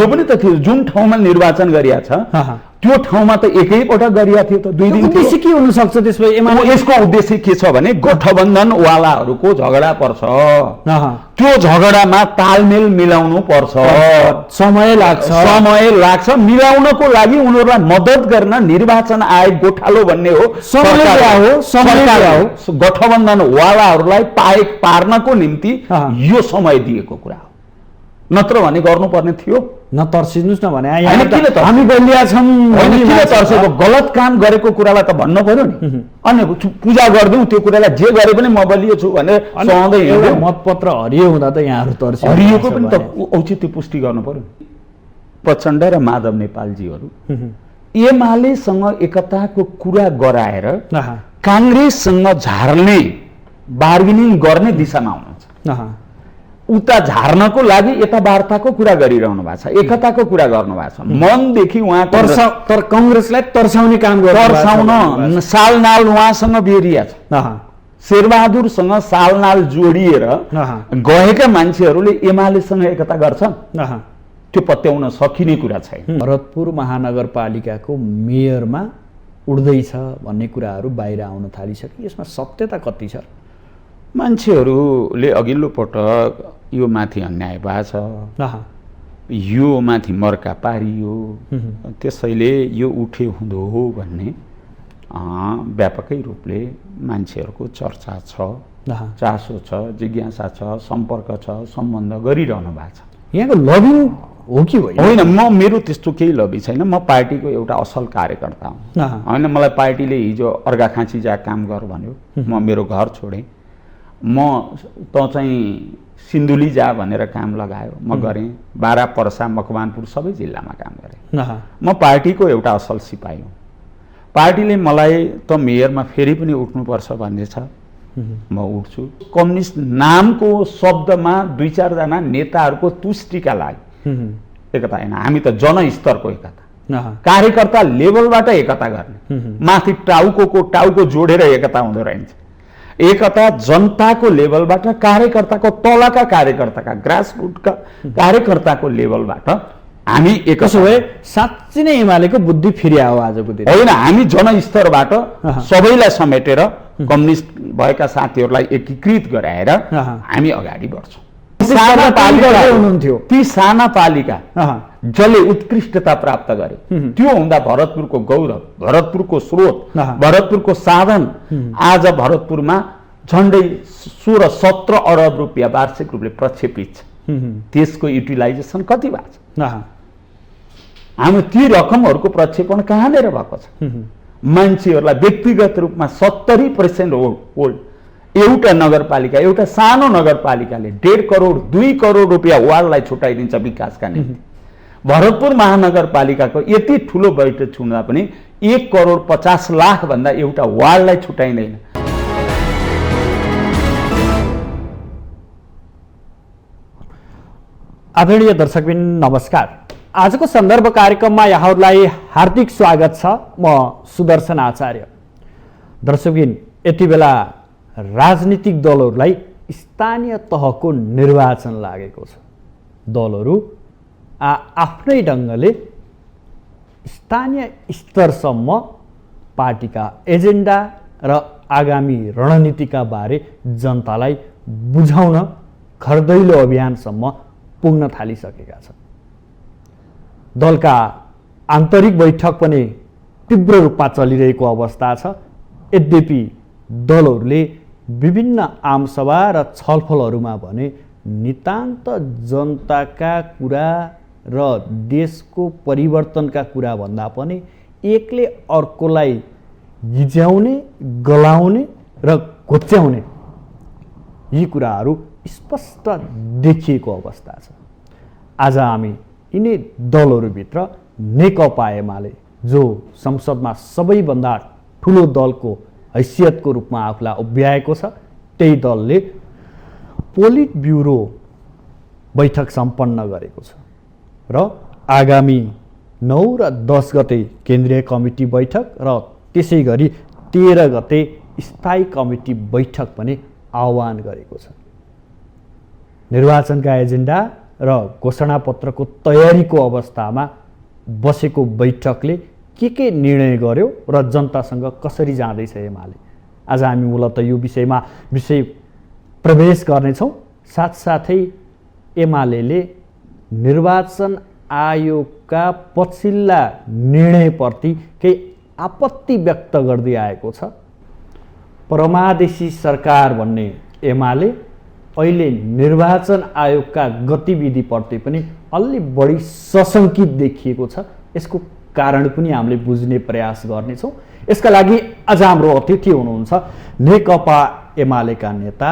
हिजो पनि त थियो जुन ठाउँमा निर्वाचन गरिया छ त्यो ठाउँमा त एकैपटक गरिया थियो त 2 दिन उद्देश्य के हुन सक्छ त्यसमा यसको उद्देश्य के छ भने गठबन्धन वालाहरूको झगडा पर्छ त्यो झगडामा तालमेल मिलाउनु पर्छ समय लाग्छ मिलाउनको लागि उनीहरूलाई मद्दत गर्न निर्वाचन आयोग गोठालो भन्ने हो गठबन्धन वालाहरूलाई पार्नको निम्ति यो समय दिएको कुरा हो नत्र भने गर्नुपर्ने थियो नतर्सिनुस् न भने हामी बलिया छौं गलत काम गरेको कुरालाई त भन्न पर्यो नि अनि पूजा गर्दिउँ त्यो कुरालाई जे गरे पनि म बलियो छु भनेर सहँदै हिँड्दै मतपत्र हरियो हुँदा त यहाँहरु तर्सियो हरियोको पनि त औचित्य पुष्टि गर्नु पर्यो प्रचण्ड र माधव नेपालजीहरु एमालेसँग एकताको कुरा गराएर कांग्रेससँग झार्ने बार्गेनिङ गर्ने दिशामा हुनुहुन्छ उता झार्नको लागि यता वार्ताको कुरा गरिरहनु भएको छ एकताको कुरा गर्नु भएको छ मनदेखि उहाँ तर कांग्रेसलाई तर्साउने काम तर्साउन सालनाल उहाँसँग बेरिया छ शेरबहादुरसँग सालनाल जोडिएर गएका मान्छेहरूले एमालेसँग एकता गर्छन् त्यो पत्याउन सकिने कुरा छैन भरतपुर महानगरपालिकाको मेयरमा उड्दैछ भन्ने कुराहरू बाहिर आउन थालिसके यसमा सत्यता कति छ मान्छेहरूले अघिल्लो पटक यो माथि अन्याय भएको छ यो माथि मर्का पारियो त्यसैले यो उठे हुँदो हो भन्ने व्यापकै रूपले मान्छेहरूको चर्चा छ चासो छ जिज्ञासा छ सम्पर्क छ सम्बन्ध गरिरहनु भएको छ यहाँको लबिङ हो कि होइन म मेरो त्यस्तो केही लबी छैन म पार्टीको एउटा असल कार्यकर्ता हुँ होइन मलाई पार्टीले हिजो अर्घाखाँची जा काम गर भन्यो म मेरो घर छोडेँ म त चाहिँ सिन्धुली जा भनेर काम लगायो म गरेँ बारा पर्सा मकवानपुर सबै जिल्लामा काम गरेँ म पार्टीको एउटा असल सिपाही हुँ पार्टीले मलाई त मेयरमा फेरि पनि उठ्नुपर्छ भन्ने छ म उठ्छु कम्युनिस्ट नामको शब्दमा 2-4 जना नेताहरूको तुष्टिका लागि एकता हैन हामी त जनस्तरको एकता कार्यकर्ता लेभलबाट एकता गर्ने माथि टाउको जोडेर एकता हुँदो रहन्छ एकता जनताको लेभलबाट कार्यकर्ताको तलका कार्यकर्ताका ग्रासरुटका कार्यकर्ताको लेभलबाट हामी एकसो भए साँच्चै नै एमालेको बुद्धि फेरि आयो आजको दिन होइन हामी जनस्तरबाट सबैलाई समेटेर कम्युनिस्ट भएका साथीहरूलाई एकीकृत गराएर हामी अगाडि बढ्छौँ ती साना पालिका जसले उत्कृष्टता प्राप्त गरे त्यो हुँदा भरतपुरको गौरव भरतपुरको स्रोत भरतपुरको साधन आज भरतपुरमा झन्डै 16-17 अरब रुपियाँ वार्षिक रूपले प्रक्षेपित छ त्यसको युटिलाइजेसन कति भएको छ हामी ती रकमहरूको प्रक्षेपण कहाँनिर भएको छ मान्छेहरूलाई व्यक्तिगत रूपमा 70% होल्ड एउटा नगरपालिका एउटा सानो नगरपालिकाले 1.5 करोड 2 करोड रुपियाँ वार्डलाई छुटाइदिन्छ विकासका निम्ति भरतपुर महानगरपालिकाको यति ठुलो बैठक छुँदा पनि 1 करोड 50 लाख भन्दा एउटा वार्डलाई छुटाइदैन आदरणीय दर्शकबिन नमस्कार आजको सन्दर्भ कार्यक्रममा यहाँहरूलाई हार्दिक स्वागत छ म सुदर्शन आचार्य दर्शकबिन यति बेला राजनीतिक दलहरूलाई स्थानीय तहको निर्वाचन लागेको छ दलहरू आफ्नै ढङ्गले स्थानीय स्तरसम्म पार्टीका एजेन्डा र आगामी रणनीतिका बारे जनतालाई बुझाउन घरदैलो अभियानसम्म पुग्न थालिसकेका छन् दलका आन्तरिक बैठक पनि तीव्र रूपमा चलिरहेको अवस्था छ यद्यपि दलहरूले विभिन्न आमसभा र छलफलहरूमा भने नितान्त जनताका कुरा र देशको परिवर्तनका कुरा भन्दा पनि एकले अर्कोलाई गिज्याउने गलाउने र घोच्याउने यी कुराहरू स्पष्ट देखिएको अवस्था छ आज हामी यिनै दलहरूभित्र नेकपा एमाले जो संसदमा सबैभन्दा ठुलो दलको हैसियतको रूपमा आफूलाई उभ्याएको छ त्यही दलले पोलिट ब्युरो बैठक सम्पन्न गरेको छ र आगामी 9 र 10 गते केन्द्रीय कमिटी बैठक र त्यसै गरी 13 गते स्थायी कमिटी बैठक पनि आह्वान गरेको छ निर्वाचनका एजेन्डा र घोषणापत्रको तयारीको अवस्थामा बसेको बैठकले के निर्णय गर्यो र जनतासँग कसरी जाँदैछ एमाले? आज हामी मूलत यो विषय प्रवेश गर्नेछौँ। साथसाथै एमाले निर्वाचन आयोगका पछिल्ला निर्णयप्रति केही आपत्ति व्यक्त गर्दै आएको छ। परमादेशी सरकार भन्ने एमाले अहिले निर्वाचन आयोगका गतिविधिप्रति पनि अलि बढी सशङ्कित देखिएको छ। यसको कारण पनि हामीले बुझ्ने प्रयास गर्नेछौँ। यसका लागि आज हाम्रो अतिथि हुनुहुन्छ नेकपा एमालेका नेता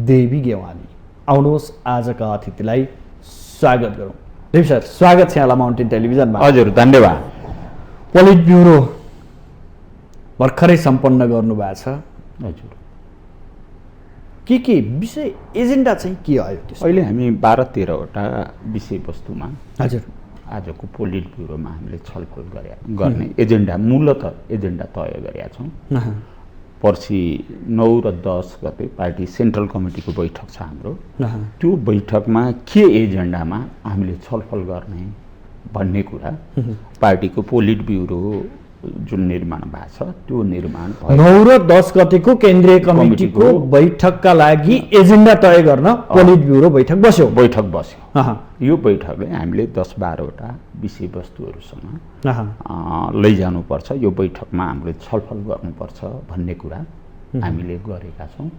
देवी गेवाली। आउनुहोस् आजका अतिथिलाई स्वागत गरौँ। देवी सर, स्वागत छ यहाँलाई माउन्टेन टेलिभिजनमा। हजुर, धन्यवाद। पोलिट ब्युरो भर्खरै सम्पन्न गर्नुभएको छ। हजुर, के विषय एजेन्डा चाहिँ के आयो? अहिले हामी 12-13वटा विषयवस्तुमा हजुर आजको पोलिट ब्युरोमा हामीले छलफल गर्ने एजेन्डा मूलतः एजेन्डा तय गरेका छौँ। पर्सि 9 र 10 गते पार्टी सेन्ट्रल कमिटीको बैठक छ हाम्रो। त्यो बैठकमा के एजेन्डामा हामीले छलफल गर्ने भन्ने कुरा पार्टीको पोलिट ब्युरो जुन निर्माण भएको छ त्यो निर्माण 9 र 10 गतेको केन्द्रीय कमिटीको बैठकका लागि एजेन्डा तय गर्न पोलिट ब्युरो बैठक बस्यो। यो बैठकले हामीले 10-12वटा विषयवस्तुहरूसँग लैजानुपर्छ। यो बैठकमा हामीले छलफल गर्नुपर्छ भन्ने कुरा हामीले गरेका छौँ।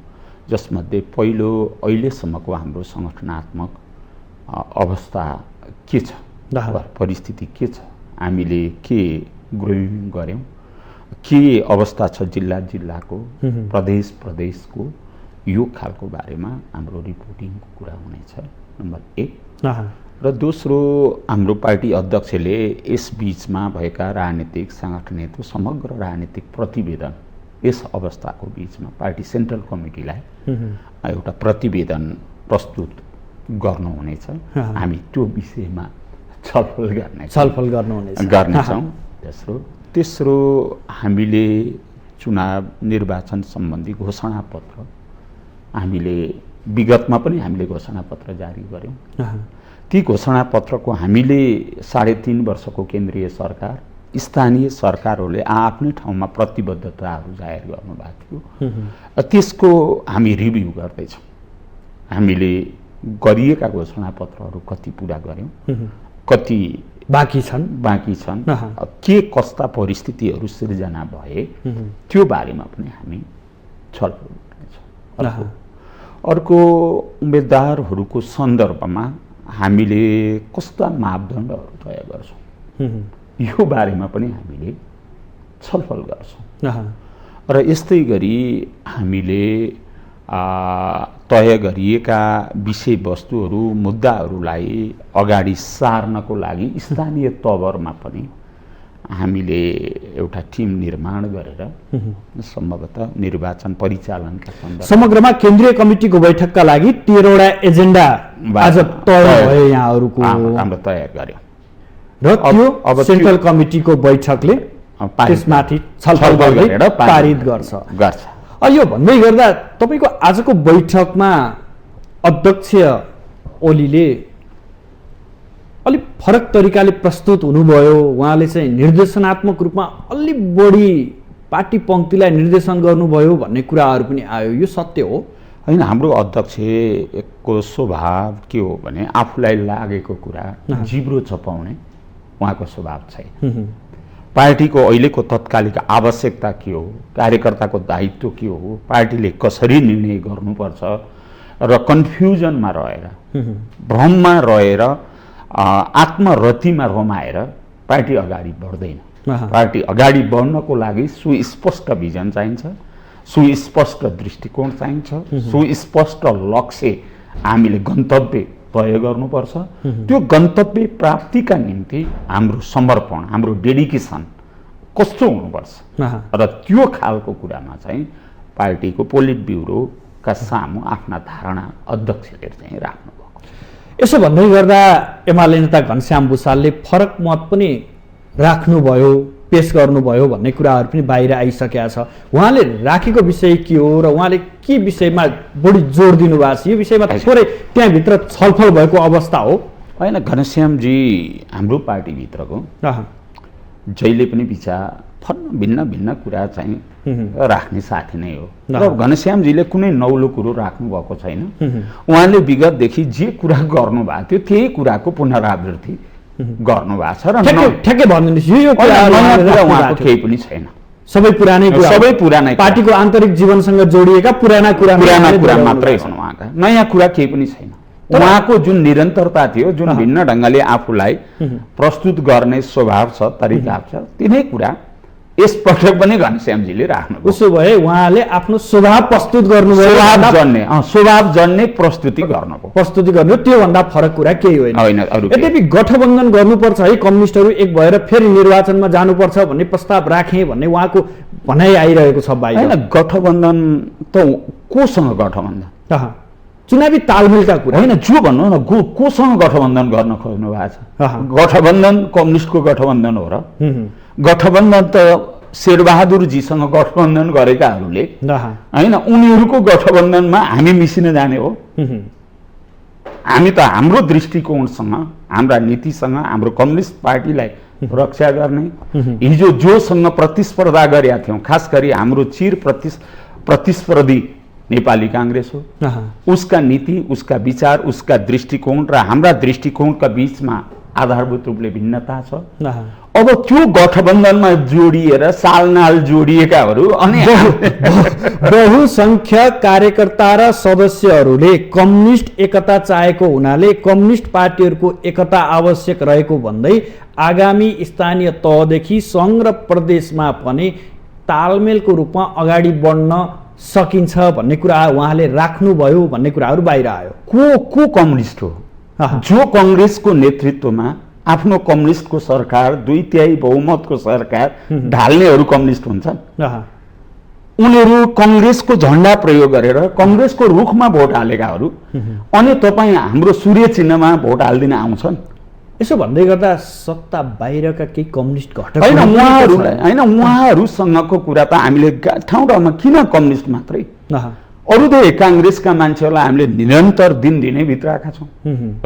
जसमध्ये पहिलो अहिलेसम्मको हाम्रो सङ्गठनात्मक अवस्था के छ, परिस्थिति के छ, हामीले के ग्रोइङ गऱ्यौँ, के अवस्था छ जिल्लाको, प्रदेशको, यो खालको बारेमा हाम्रो रिपोर्टिङको कुरा हुनेछ, नम्बर 1। र दोस्रो, हाम्रो पार्टी अध्यक्षले यस बीचमा भएका राजनीतिक सांगठनिक समग्र राजनीतिक प्रतिवेदन यस अवस्थाको बीचमा पार्टी सेन्ट्रल कमिटीलाई एउटा प्रतिवेदन प्रस्तुत गर्नुहुनेछ। हामी त्यो विषयमा छलफल गर्नेछौँ। तेस्रो, हामीले चुनाव निर्वाचन सम्बन्धी घोषणापत्र हामीले विगतमा पनि हामीले घोषणापत्र जारी गऱ्यौँ। ती घोषणापत्रको हामीले 3.5 वर्षको केन्द्रीय सरकार, स्थानीय सरकारहरूले आफ्नै ठाउँमा प्रतिबद्धताहरू जाहेर गर्नुभएको थियो। त्यसको हामी रिभ्यू गर्दैछौँ। हामीले गरिएका घोषणापत्रहरू कति पुरा गऱ्यौँ, कति बाँकी छन्, के कस्ता परिस्थितिहरू सिर्जना भए त्यो बारेमा पनि हामी छलफल गर्नेछौँ। अर्को, उम्मेदवारहरूको सन्दर्भमा हामीले कस्ता मापदण्डहरू तय गर्छौँ यो बारेमा पनि हामीले छलफल गर्छौँ। र यस्तै गरी हामीले तय गरिएका विषयवस्तुहरू मुद्दाहरूलाई अगाडि सार्नको लागि स्थानीय तवरमा पनि हामीले एउटा टिम निर्माण गरेर सम्भवतः निर्वाचन परिचालनका सन्दर्भमा समग्रमा केन्द्रीय कमिटीको बैठकका लागि 13वटा एजेन्डा आज तय भयो यहाँहरूको हाम्रो तयार गर्यौँ। र त्यो अब सेन्ट्रल कमिटीको बैठकले त्यसमाथि छलफल गरेर पारित गर्छ। यो भन्दै गर्दा तपाईको आजको बैठकमा अध्यक्ष ओलीले अलिक फरक तरिकाले प्रस्तुत हुनुभयो। उहाँले चाहिँ निर्देशनात्मक रूपमा अलि बढी पार्टी पङ्क्तिलाई निर्देशन गर्नुभयो भन्ने कुराहरू पनि आयो। यो सत्य हो? होइन, हाम्रो अध्यक्षको स्वभाव के हो भने आफूलाई लागेको कुरा जिब्रो छपाउने उहाँको स्वभाव छैन। पार्टीको अहिलेको तत्कालिक आवश्यकता के हो, कार्यकर्ताको दायित्व के हो, पार्टीले कसरी निर्णय गर्नुपर्छ र कन्फ्युजनमा रहेर, भ्रममा रहेर, आत्मरतिमा रमाएर पार्टी अगाडि बढ्दैन। पार्टी अगाडि बढ्नको लागि सुस्पष्ट भिजन चाहिन्छ, सुस्पष्ट दृष्टिकोण चाहिन्छ, सुस्पष्ट लक्ष्य, हामीले गन्तव्य तय गर्नुपर्छ। त्यो गन्तव्य प्राप्तिका निम्ति हाम्रो समर्पण, हाम्रो डेडिकेसन कस्तो हुनुपर्छ र त्यो खालको कुरामा चाहिँ पार्टीको पोलिट ब्युरोका सामु आफ्ना धारणा अध्यक्षले चाहिँ राख्नुभएको छ। यसो भन्दै गर्दा एमाले नेता घनश्याम भुसालले फरक मत पनि राख्नुभयो पेश गर्नुभयो भन्ने कुराहरू पनि बाहिर आइसकेका छ। उहाँले राखेको विषय के हो र उहाँले के विषयमा बढी जोड दिनुभएको छ, यो विषयमा थोरै त्यहाँभित्र छलफल भएको अवस्था हो? होइन, घनश्यामजी हाम्रो पार्टीभित्रको जहिले पनि विचार भिन्न भिन्न कुरा चाहिँ राख्ने साथी नै हो र घनश्यामजीले कुनै नौलो कुरो राख्नु भएको छैन। उहाँले विगतदेखि जे कुरा गर्नुभएको थियो त्यही कुराको पुनरावृत्ति गर्नुभएको छ र ठ्याक्कै भन्नुहोस् यो उहाँको केही पनि छैन। सबै पुरानै पार्टीको आन्तरिक जीवनसँग जोडिएका पुराना कुरा मात्रै हुन् उहाँका, नयाँ कुरा केही पनि छैन। उहाँको जुन निरन्तरता थियो, जुन भिन्न ढङ्गले आफूलाई प्रस्तुत गर्ने स्वभाव छ, तरिका छ, तिनै कुरा यसपटक पनि घनश्यामजीले राख्नु। उसो भए उहाँले आफ्नो स्वभाव प्रस्तुत गर्नुभयो, स्वभाव जन्ने प्रस्तुति गर्नु, त्योभन्दा फरक कुरा केही होइन। यद्यपि गठबन्धन गर्नुपर्छ है, कम्युनिस्टहरू एक भएर फेरि निर्वाचनमा जानुपर्छ भन्ने प्रस्ताव राखे भन्ने उहाँको भनाइ आइरहेको छ बाहिर। होइन, गठबन्धन त कोसँग गठबन्धन? चुनावी तालमेलका कुरा होइन, जो भन्नु न, कोसँग गठबन्धन गर्न खोज्नु भएको छ? गठबन्धन कम्युनिस्टको गठबन्धन हो र? गठबन्धन त शेरबहादुरजीसँग गठबन्धन गरेकाहरूले होइन, उनीहरूको गठबन्धनमा हामी मिसिन जाने हो? हामी त हाम्रो दृष्टिकोणसँग, हाम्रा नीतिसँग, हाम्रो कम्युनिस्ट पार्टीलाई रक्षा गर्ने, हिजो जोसँग प्रतिस्पर्धा गरेका थियौँ, खास गरी हाम्रो चिर प्रतिस्पर्धी नेपाली काङ्ग्रेस हो, उसका नीति, उसका विचार, उसका दृष्टिकोण र हाम्रा दृष्टिकोणका बीचमा आधारभूत रूपले भिन्नता छ। अब त्यो गठबन्धनमा जोडिएर सालनाल जोडिएकाहरू अनि बहुसंख्यक कार्यकर्ता र सदस्यहरूले कम्युनिस्ट एकता चाहेको हुनाले कम्युनिस्ट पार्टीहरूको एकता आवश्यक रहेको भन्दै आगामी स्थानीय तहदेखि सङ्घ र प्रदेशमा पनि तालमेलको रूपमा अगाडि बढ्न सकिन्छ भन्ने कुरा उहाँले राख्नुभयो भन्ने कुराहरू बाहिर आयो। को कम्युनिस्ट हो? जो कङ्ग्रेसको नेतृत्वमा आफ्नो कम्युनिस्टको सरकार, 2/3 बहुमतको सरकार ढाल्नेहरू कम्युनिस्ट हुन्छन्। उनीहरू कङ्ग्रेसको झन्डा प्रयोग गरेर कङ्ग्रेसको रुखमा भोट हालेकाहरू, अनि तपाईँ हाम्रो सूर्य चिन्हमा भोट हालिदिन आउँछन्। यसो भन्दै गर्दा सत्ता बाहिरका केही कम्युनिस्ट घटक होइन, उहाँहरूसँगको कुरा त हामीले ठाउँ ठाउँमा किन कम्युनिस्ट मात्रै, अरू त काङ्ग्रेसका मान्छेहरूलाई हामीले निरन्तर दिनदिनै भित्राएका छौँ,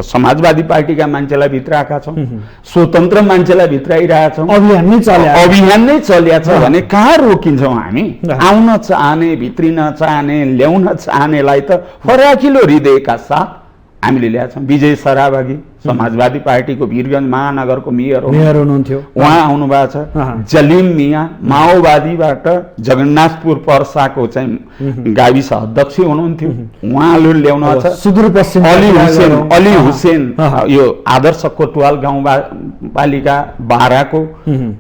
समाजवादी पार्टीका मान्छेलाई भित्राएका छौँ, स्वतन्त्र मान्छेलाई भित्राइरहेका छौँ, अभियान नै चलिया छ भने कहाँ रोकिन्छौँ हामी? आउन चाहने, भित्रिन चाहने, ल्याउन चाहनेलाई त फराकिलो हृदयका साथ हामीले ल्याएछौँ। विजय सराभागी समाजवादी पार्टीको वीरगञ्ज महानगरको मेयर हुनुहुन्थ्यो, उहाँ आउनु भएको छ। जलिम मियाँ माओवादीबाट जगन्नाथपुर पर्साको चाहिँ गाविस अध्यक्ष हुनुहुन्थ्यो, उहाँले ल्याउनु छ। सुदूरपश्चिम अली हुसेन यो आदर्श कोतवाल गाउँपालिका बाह्रको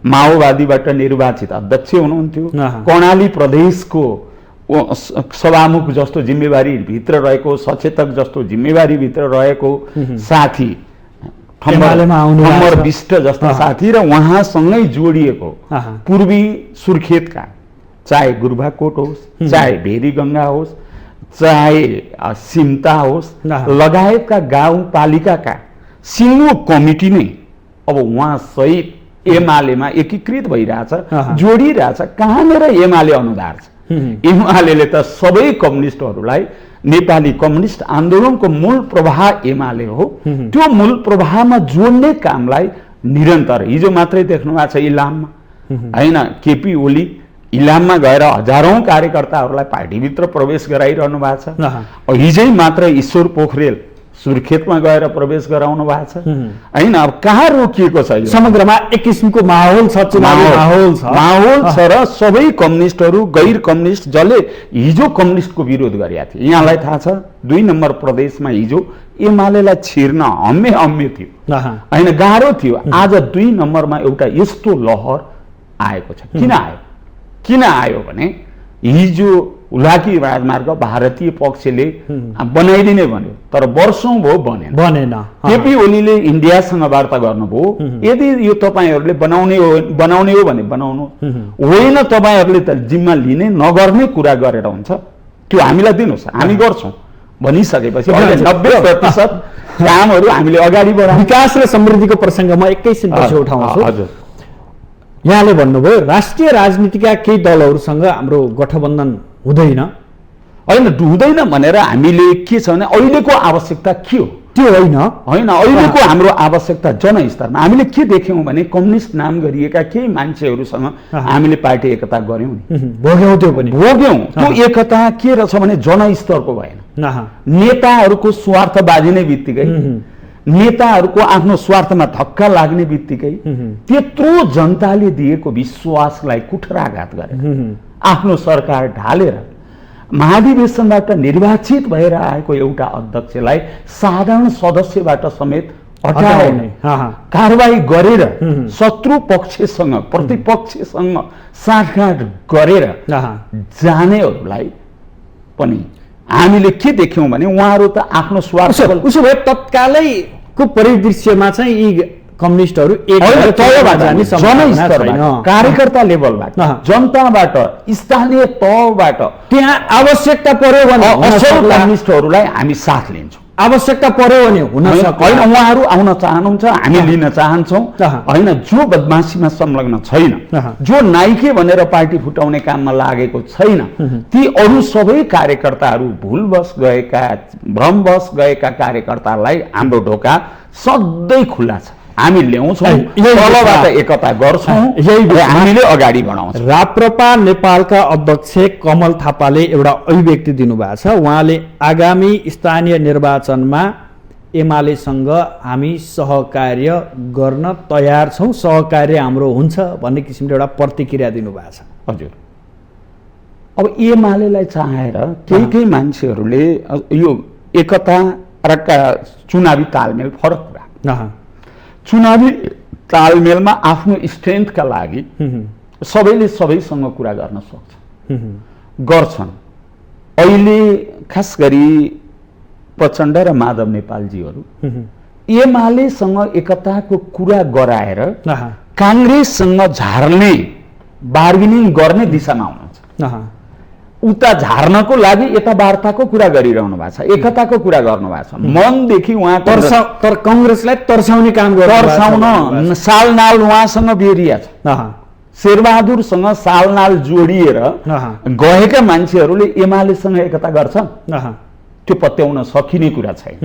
माओवादीबाट निर्वाचित अध्यक्ष हुनुहुन्थ्यो। कर्णाली प्रदेशको सभामुख जस्तो जिम्मेवारी भित्र रहेको, सचेतक जस्तो जिम्मेवारी भित्र रहेको साथी, ठम्बर विष्ट जस्ता साथी र उहाँसँगै जोडिएको पूर्वी सुर्खेतका, चाहे गुर्बाकोट होस्, चाहे भेरीगङ्गा होस्, चाहे सिम्ता होस्, लगायतका गाउँपालिकाका सिङ्गो कमिटी नै अब उहाँ सहित एमालेमा एकीकृत भइरहेछ, जोडिरहेछ। कहाँनिर एमाले अनुधार छ? एमाले त सबै कम्युनिस्टहरूलाई, नेपाली कम्युनिस्ट आन्दोलनको मूल प्रवाह एमाले हो, त्यो मूल प्रवाहमा जोड्ने कामलाई निरन्तर, हिजो मात्रै देख्नु भएको छ इलाममा होइन, केपी ओली इलाममा गएर हजारौं कार्यकर्ताहरूलाई पार्टीभित्र प्रवेश गराइरहनु भएको छ। हिजै मात्र ईश्वर पोखरेल सुर्खेतमा गएर प्रवेश गराउनु भएको छ होइन। अब कहाँ रोकिएको छ? समग्रमा एक किसिमको माहौल छ, चुनावी माहौल छ र सबै कम्युनिस्टहरू, गैर कम्युनिस्ट जसले हिजो कम्युनिस्टको विरोध गरेका थिए, यहाँलाई थाहा छ 2 नम्बर प्रदेशमा हिजो एमालेलाई छिर्न हम्मे थियो होइन, गाह्रो थियो। आज 2 नम्बरमा एउटा यस्तो लहर आएको छ। किन आयो भने हिजो हुलाकी राजमार्ग भारतीय पक्षले बनाइदिने भन्यो, तर वर्षौं भयो बनेन। केपी ओलीले इन्डियासँग वार्ता गर्नुभयो, यदि यो तपाईँहरूले बनाउने हो भने बनाउनु, होइन तपाईँहरूले त जिम्मा लिने नगर्ने कुरा गरेर हुन्छ, त्यो हामीलाई दिनुहोस्, हामी गर्छौँ भनिसकेपछि 90% कामहरू हामीले अगाडि बढाउँ। विकास र समृद्धिको प्रसङ्गमा एकैछिन पछि उठाउँछु। यहाँले भन्नुभयो राष्ट्रिय राजनीतिका केही दलहरूसँग हाम्रो गठबन्धन हुँदैन। होइन, हुँदैन भनेर हामीले के छ भने अहिलेको आवश्यकता के हो त्यो होइन। अहिलेको हाम्रो आवश्यकता जनस्तरमा हामीले के देख्यौँ भने कम्युनिस्ट नाम गरिएका केही मान्छेहरूसँग हामीले पार्टी एकता गऱ्यौँ नि, भोग्यौँ। त्यो पनि भोग्यौँ। त्यो एकता के रहेछ भने जनस्तरको भएन। नेताहरूको स्वार्थबाजी नै बित्तिकै, नेताहरूको आफ्नो स्वार्थमा धक्का लाग्ने बित्तिकै त्यत्रो जनताले दिएको विश्वासलाई कुठराघात गरे, आफ्नो सरकार ढालेर महाधिवेशनबाट निर्वाचित भएर आएको एउटा अध्यक्षलाई साधारण सदस्यबाट समेत हटाउने कारवाही गरेर शत्रु पक्षसँग प्रतिपक्षसँग साँठगाँठ गरेर जानेहरूलाई पनि हामीले के देख्यौँ भने उहाँहरू त आफ्नो स्वार्थ। उसो भए तत्कालैको परिदृश्यमा चाहिँ यी कम्युनिस्टहरू कार्यकर्ता लेभलबाट, जनताबाट, स्थानीय तहबाट त्यहाँ आवश्यकता पर्यो भने असल कम्युनिस्टहरूलाई हामी साथ लिन्छौँ। आवश्यकता पर्यो भने हुन होइन, उहाँहरू आउन चाहनुहुन्छ, हामी लिन चाहन्छौँ। होइन, जो बदमासीमा संलग्न छैन, जो नाइके भनेर पार्टी फुटाउने काममा लागेको छैन, ती अरू सबै कार्यकर्ताहरू भुलवश गएका, भ्रमवश गएका कार्यकर्तालाई हाम्रो ढोका सधैँ खुल्ला छ। हामी ल्याउँछौँ, तलबाट एकता गर्छौँ, यही हामीले अगाडि बढाउँछौँ। राप्रपा नेपालका अध्यक्ष कमल थापाले एउटा अभिव्यक्ति दिनुभएको छ। उहाँले आगामी स्थानीय निर्वाचनमा एमालेसँग हामी सहकार्य गर्न तयार छौँ, सहकार्य हाम्रो हुन्छ भन्ने किसिमले एउटा प्रतिक्रिया दिनुभएको छ। हजुर, अब एमालेलाई चाहेर केही मान्छेहरूले यो एकता र चुनावी तालमेल फरक कुरा। चुनावी तालमेलमा आफ्नो स्ट्रेन्थका लागि सबैले सबैसँग कुरा गर्न सक्छ, गर्छन्। अहिले खास गरी प्रचण्ड र माधव नेपालजीहरू एमालेसँग एकताको कुरा गराएर काङ्ग्रेससँग झार्ने, बार्गेनिङ गर्ने दिशामा हुनुहुन्छ। उता झार्नको लागि यता वार्ताको कुरा गरिरहनु भएको छ, एकताको कुरा गर्नु भएको छ। मनदेखि उहाँ तर कङ्ग्रेसलाई तर्साउने काम तर्साउन सालनाल उहाँसँग बेरिया छ। शेरबहादुरसँग सालनाल जोडिएर गएका मान्छेहरूले एमालेसँग एकता गर्छन्, त्यो पत्याउन सकिने कुरा छैन।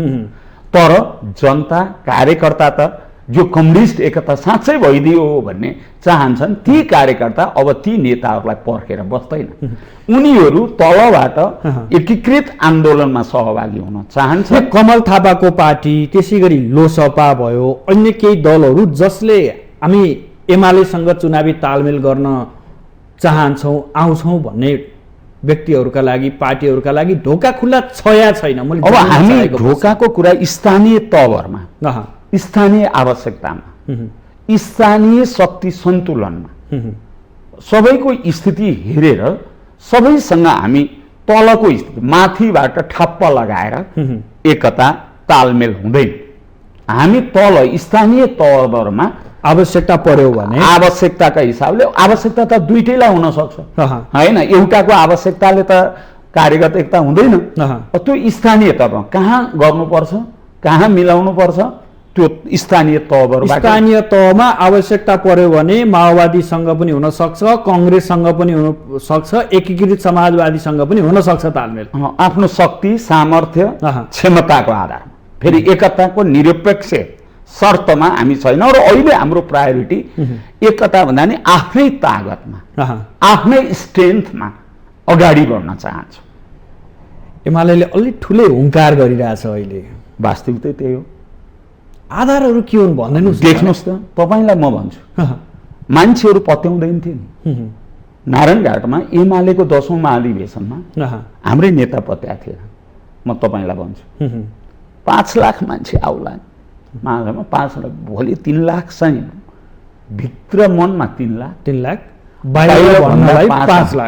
तर जनता, कार्यकर्ता त जो कम्युनिस्ट एकता साँच्चै भइदियो भन्ने चाहन्छन्, ती कार्यकर्ता अब ती नेताहरूलाई पर्खेर बस्दैन। उनीहरू तलबाट एकीकृत आन्दोलनमा सहभागी हुन चाहन्छ। कमल थापाको पार्टी, त्यसै गरी लोसपा भयो, अन्य केही दलहरू जसले हामी एमालेसँग चुनावी तालमेल गर्न चाहन्छौँ, आउँछौँ भन्ने व्यक्तिहरूका लागि, पार्टीहरूका लागि ढोका खुल्ला छ या छैन? अब हामी ढोकाको कुरा स्थानीय तहमा, स्थानीय आवश्यकतामा, स्थानीय शक्ति सन्तुलनमा, सबैको स्थिति हेरेर सबैसँग हामी तलको स्थिति माथिबाट ठप्प लगाएर एकता तालमेल हुँदैन। हामी तल स्थानीय तहमा आवश्यकता पर्यो भने आवश्यकताका हिसाबले, आवश्यकता त दुईटैलाई हुन सक्छ होइन, एउटाको आवश्यकताले त कार्यगत एकता हुँदैन। त्यो स्थानीय तहमा कहाँ गर्नुपर्छ, कहाँ मिलाउनुपर्छ, त्यो स्थानीय तहबाट, स्थानीय तहमा आवश्यकता पर्यो भने माओवादीसँग पनि हुन सक्छ, कङ्ग्रेससँग पनि हुन सक्छ, एकीकृत समाजवादीसँग पनि हुन सक्छ तालमेल, आफ्नो शक्ति, सामर्थ्य, क्षमताको आधारमा। फेरि एकताको निरपेक्ष शर्तमा हामी छैन। र अहिले हाम्रो प्रायोरिटी एकता भन्दा नि आफ्नै तागतमा, आफ्नै स्ट्रेन्थमा अगाडि बढ्न चाहन्छौँ। एमाले अलि ठुलै हुङ्कार गरिरहेछ अहिले, वास्तविकता त्यही हो। आधारहरू के हुन् भन्दैनस्? देख्नुहोस् त, तपाईँलाई म भन्छु, मान्छेहरू पत्याउँदैन थिए नि। नारायणघाटमा एमालेको 10औं महाधिवेशनमा हाम्रै नेता पत्याएको थिएन। म तपाईँलाई भन्छु, 5 लाख मान्छे आउला महासभामा, 5 लाख, भोलि 3 लाख चाहिँ भित्र मनमा 3 लाख, बाहिर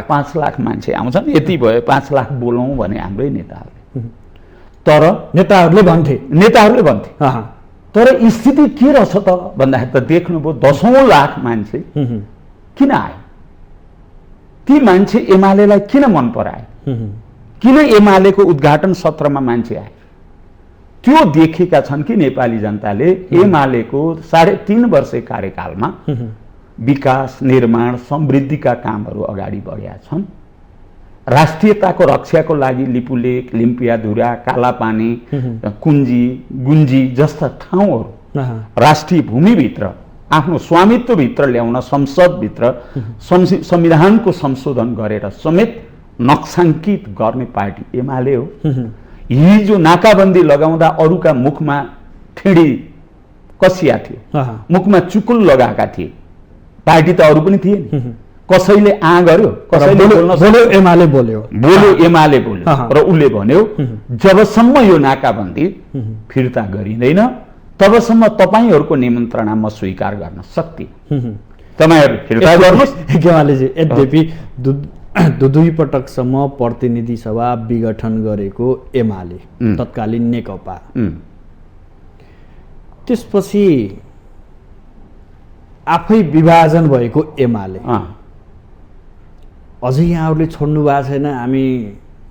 5 लाख मान्छे आउँछन्। यति भयो, 5 लाख बोलौँ भने हाम्रै नेताहरूले, तर नेताहरूले भन्थे। तर स्थिति के रहेछ त भन्दाखेरि त देख्नुभयो, 10औं लाख मान्छे किन आयो? ती मान्छे एमालेलाई किन मन पराए? किन एमालेको उद्घाटन सत्रमा मान्छे आए? त्यो देखेका छन् कि नेपाली जनताले एमालेको 3.5 वर्ष कार्यकालमा विकास, निर्माण, समृद्धिका कामहरू अगाडि बढेका छन्। राष्ट्रियताको रक्षाको लागि लिपुलेक, लिम्पियाधुरा, कालापानी, कुञ्जी, गुन्जी जस्ता ठाउँहरू राष्ट्रिय भूमिभित्र आफ्नो स्वामित्वभित्र ल्याउन संसदभित्र संविधानको संशोधन गरेर समेत नक्साङ्कित गर्ने पार्टी एमाले हो। हिजो नाकाबन्दी लगाउँदा अरूका मुखमा ठिडी कसिया थियो, मुखमा चुकुल लगाएका थिए, पार्टी त अरू पनि थिए नि। कसैले गर्यो, कसैले बोल्यो, एमाले बोल्यो, एमाले बोल्यो र उसले भन्यो जबसम्म यो नाकाबन्दी फिर्ता गरिँदैन तबसम्म तपाईँहरूको निमन्त्रणा म स्वीकार गर्न सक्दिनँ, तपाईँहरू फिर्ता गर्नुहोस्। एमालेजी यद्यपि दुई पटकसम्म प्रतिनिधि सभा विघटन गरेको एमाले, तत्कालीन नेकपा, त्यसपछि आफै विभाजन भएको एमाले, अझै यहाँहरूले छोड्नु भएको छैन, हामी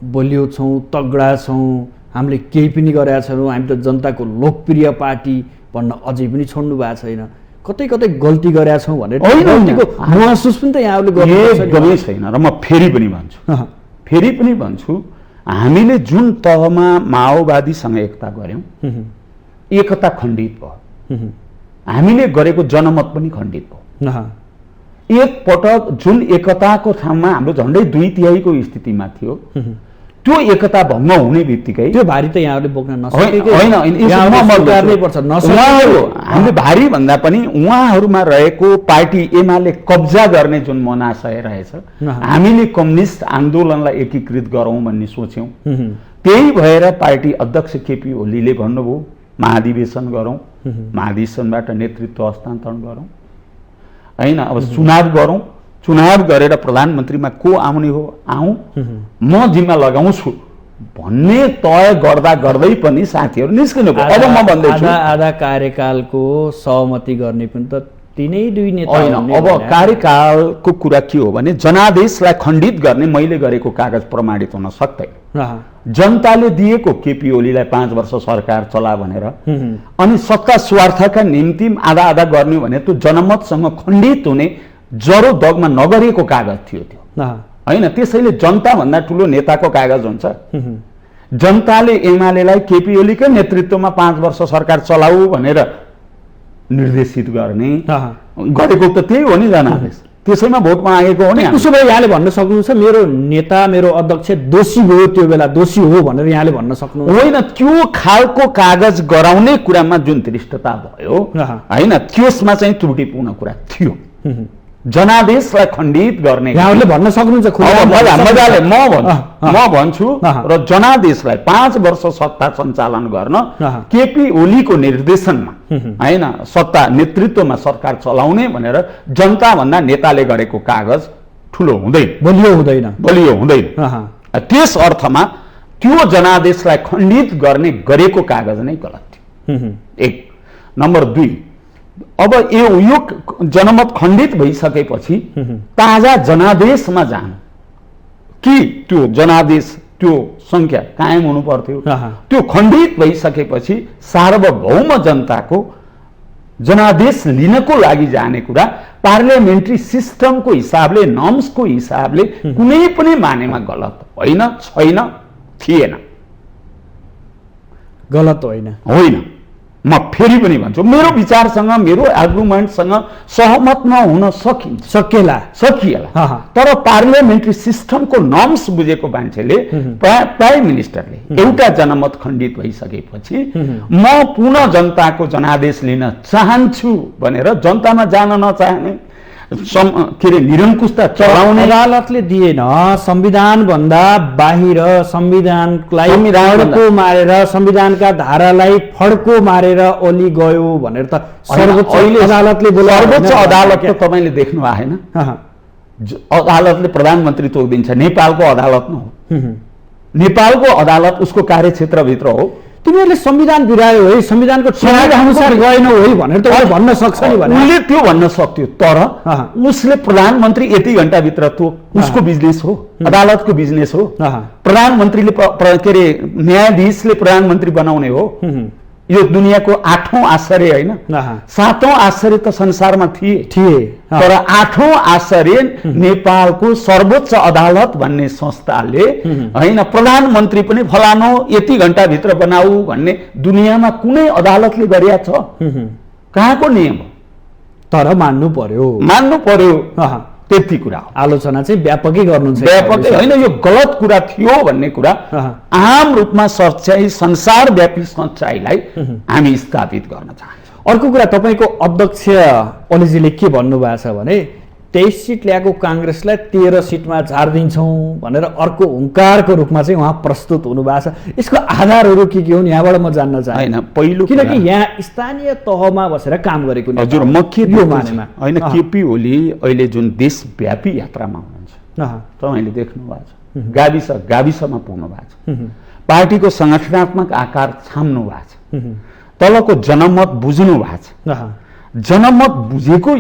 बलियो छौँ, तगडा छौँ, हामीले केही पनि गरेका छैनौँ, हामी त जनताको लोकप्रिय पार्टी भन्न अझै पनि छोड्नु भएको छैन, कतै कतै गल्ती गरेका छौँ भनेर गल्तीको महसुस पनि त यहाँहरूले गर्नु छैन। र म फेरि पनि भन्छु हामीले जुन तहमा माओवादीसँग एकता गऱ्यौँ, एकता खण्डित भयो, हामीले गरेको जनमत पनि खण्डित भयो। एक पटक जुन एकताको ठाउँमा हाम्रो झन्डै 2/3 स्थितिमा थियो, त्यो एकता भङ्ग हुने बित्तिकै त्यो भारी त यहाँहरूले बोक्न हामीले भारी भन्दा पनि उहाँहरूमा रहेको पार्टी एमाले कब्जा गर्ने जुन मनाशय रहेछ, हामीले कम्युनिस्ट आन्दोलनलाई एकीकृत गरौँ भन्ने सोच्यौँ। त्यही भएर पार्टी अध्यक्ष केपी ओलीले भन्नुभयो महाधिवेशन गरौँ, महाधिवेशनबाट नेतृत्व हस्तान्तरण गरौँ, होइन अब चुनाव गरौँ, चुनाव गरेर प्रधानमन्त्रीमा को आउने हो आउँ, म जिम्मा लगाउँछु भन्ने तय गर्दा गर्दै पनि साथीहरू निस्किनु भयो। अब म भन्दैछु आधा कार्यकालको सहमति गर्ने पनि त तिनै दुई नेता होइन। अब कार्यकालको कुरा के हो भने जनादेशलाई खण्डित गर्ने मैले गरेको कागज प्रमाणित हुन सक्दैन। जनताले दिएको केपी ओलीलाई 5 वर्ष सरकार चला भनेर अनि सत्ता स्वार्थका निम्ति आधा आधा गर्ने भने त्यो जनमतसँग खण्डित हुने जरो दगमा नगरिएको कागज थियो त्यो, होइन। त्यसैले जनताभन्दा ठुलो नेताको कागज हुन्छ। जनताले एमालेलाई केपी ओलीकै नेतृत्वमा 5 वर्ष सरकार चलाऊ भनेर निर्देशित गर्ने गरेको त त्यही हो नि जनादेश, त्यसैमा भोट मागेको हो नि। उसो भए यहाँले भन्न सक्नुहुन्छ मेरो नेता मेरो अध्यक्ष दोषी हो, त्यो बेला दोषी हो भनेर यहाँले भन्न सक्नु होइन। त्यो खालको कागज गराउने कुरामा जुन दृष्टता भयो, होइन, त्यसमा चाहिँ त्रुटिपूर्ण कुरा थियो। जनादेशलाई खण्डित गर्ने यहाँहरूले भन्न सक्नुहुन्छ, म भन्छु र जनादेशलाई 5 वर्ष सत्ता सञ्चालन गर्न केपी ओलीको निर्देशनमा, होइन, सत्ता नेतृत्वमा सरकार चलाउने भनेर जनताभन्दा नेताले गरेको कागज ठुलो हुँदैन, बलियो हुँदैन। त्यस अर्थमा त्यो जनादेशलाई खण्डित गर्ने गरेको कागज नै गलत थियो, एक। नम्बर 2, अब यो जनमत खण्डित भइसकेपछि ताजा जनादेशमा जानु कि त्यो जनादेश त्यो संख्या कायम हुनु पर्थ्यो। त्यो खण्डित भइसकेपछि सार्वभौम जनताको जनादेश लिनको लागि जाने कुरा पार्लियामेन्ट्री सिस्टमको हिसाबले, नर्म्सको हिसाबले कुनै पनि मानेमा गलत होइन, छैन, थिएन, गलत होइन। म फेरि पनि भन्छु मेरो विचारसँग मेरो आर्गुमेन्टसँग सहमत नहुन सकिएला, तर पार्लियामेन्ट्री सिस्टमको नर्म्स बुझेको मान्छेले, प्राइम मिनिस्टरले एउटा जनमत खण्डित भइसकेपछि म पुनः जनताको जनादेश लिन चाहन्छु भनेर जनतामा जान नचाहने के अरे निरङ्कुशता चलाउने अदालतले दिएन, संविधान भन्दा बाहिर संविधानलाई फड्को मारेर संविधानका धारालाई फड्को मारेर ओली गयो भनेर त सर्वोच्च अदालतले बोले। सर्वोच्च अदालत त तपाईँले देख्नु आएन, अदालतले प्रधानमन्त्री तोकिदिन्छ। नेपालको अदालत न हो, नेपालको अदालत उसको कार्यक्षेत्रभित्र हो। तिमीहरूले संविधान बिरायो है, संविधानको अनुसार गएनौ है भनेर त भन्न सक्छ नि भने उसले त्यो भन्न सक्थ्यो, तर उसले प्रधानमन्त्री यति घण्टाभित्र त्यो उसको बिजनेस हो, अदालतको बिजनेस हो। प्रधानमन्त्रीले के अरे न्यायाधीशले प्रधानमन्त्री बनाउने हो, यो दुनियाँको 8औं आश्चर्य होइन, 7औं आश्चर्य त संसारमा थिए, तर 8औं आश्चर्य नेपालको सर्वोच्च अदालत भन्ने संस्थाले होइन, प्रधानमन्त्री पनि फलानो यति घण्टाभित्र बनाऊ भन्ने दुनियाँमा कुनै अदालतले गरेका छ? कहाँको नियम हो? तर मान्नु पर्यो त्यति कुरा हो। आलोचना चाहिँ व्यापकै गर्नुहुन्छ, व्यापकै होइन, यो गलत कुरा थियो भन्ने कुरा आम रूपमा सच्चाइ, संसारव्यापी सच्चाइलाई हामी स्थापित गर्न चाहन्छौँ। अर्को कुरा, तपाईँको अध्यक्ष ओलीजीले के भन्नुभएको छ भने 23 सिट ल्याएको काङ्ग्रेसलाई 13 सिटमा झारिदिन्छौँ भनेर अर्को हुङ्कारको रूपमा चाहिँ उहाँ प्रस्तुत हुनुभएको छ। यसको आधारहरू के हुन् यहाँबाट म जान्न चाहन्छु। होइन, पहिलो किनकि यहाँ स्थानीय तहमा बसेर काम गरेको हजुर, म के मानेमा होइन, केपी ओली अहिले जुन देशव्यापी यात्रामा हुनुहुन्छ तपाईँले देख्नु भएको छ, गाविसमा पुग्नु भएको छ, पार्टीको सङ्गठनात्मक आकार छाम्नु भएको छ, तलको जनमत बुझ्नु भएको छ, जनमत बुझेको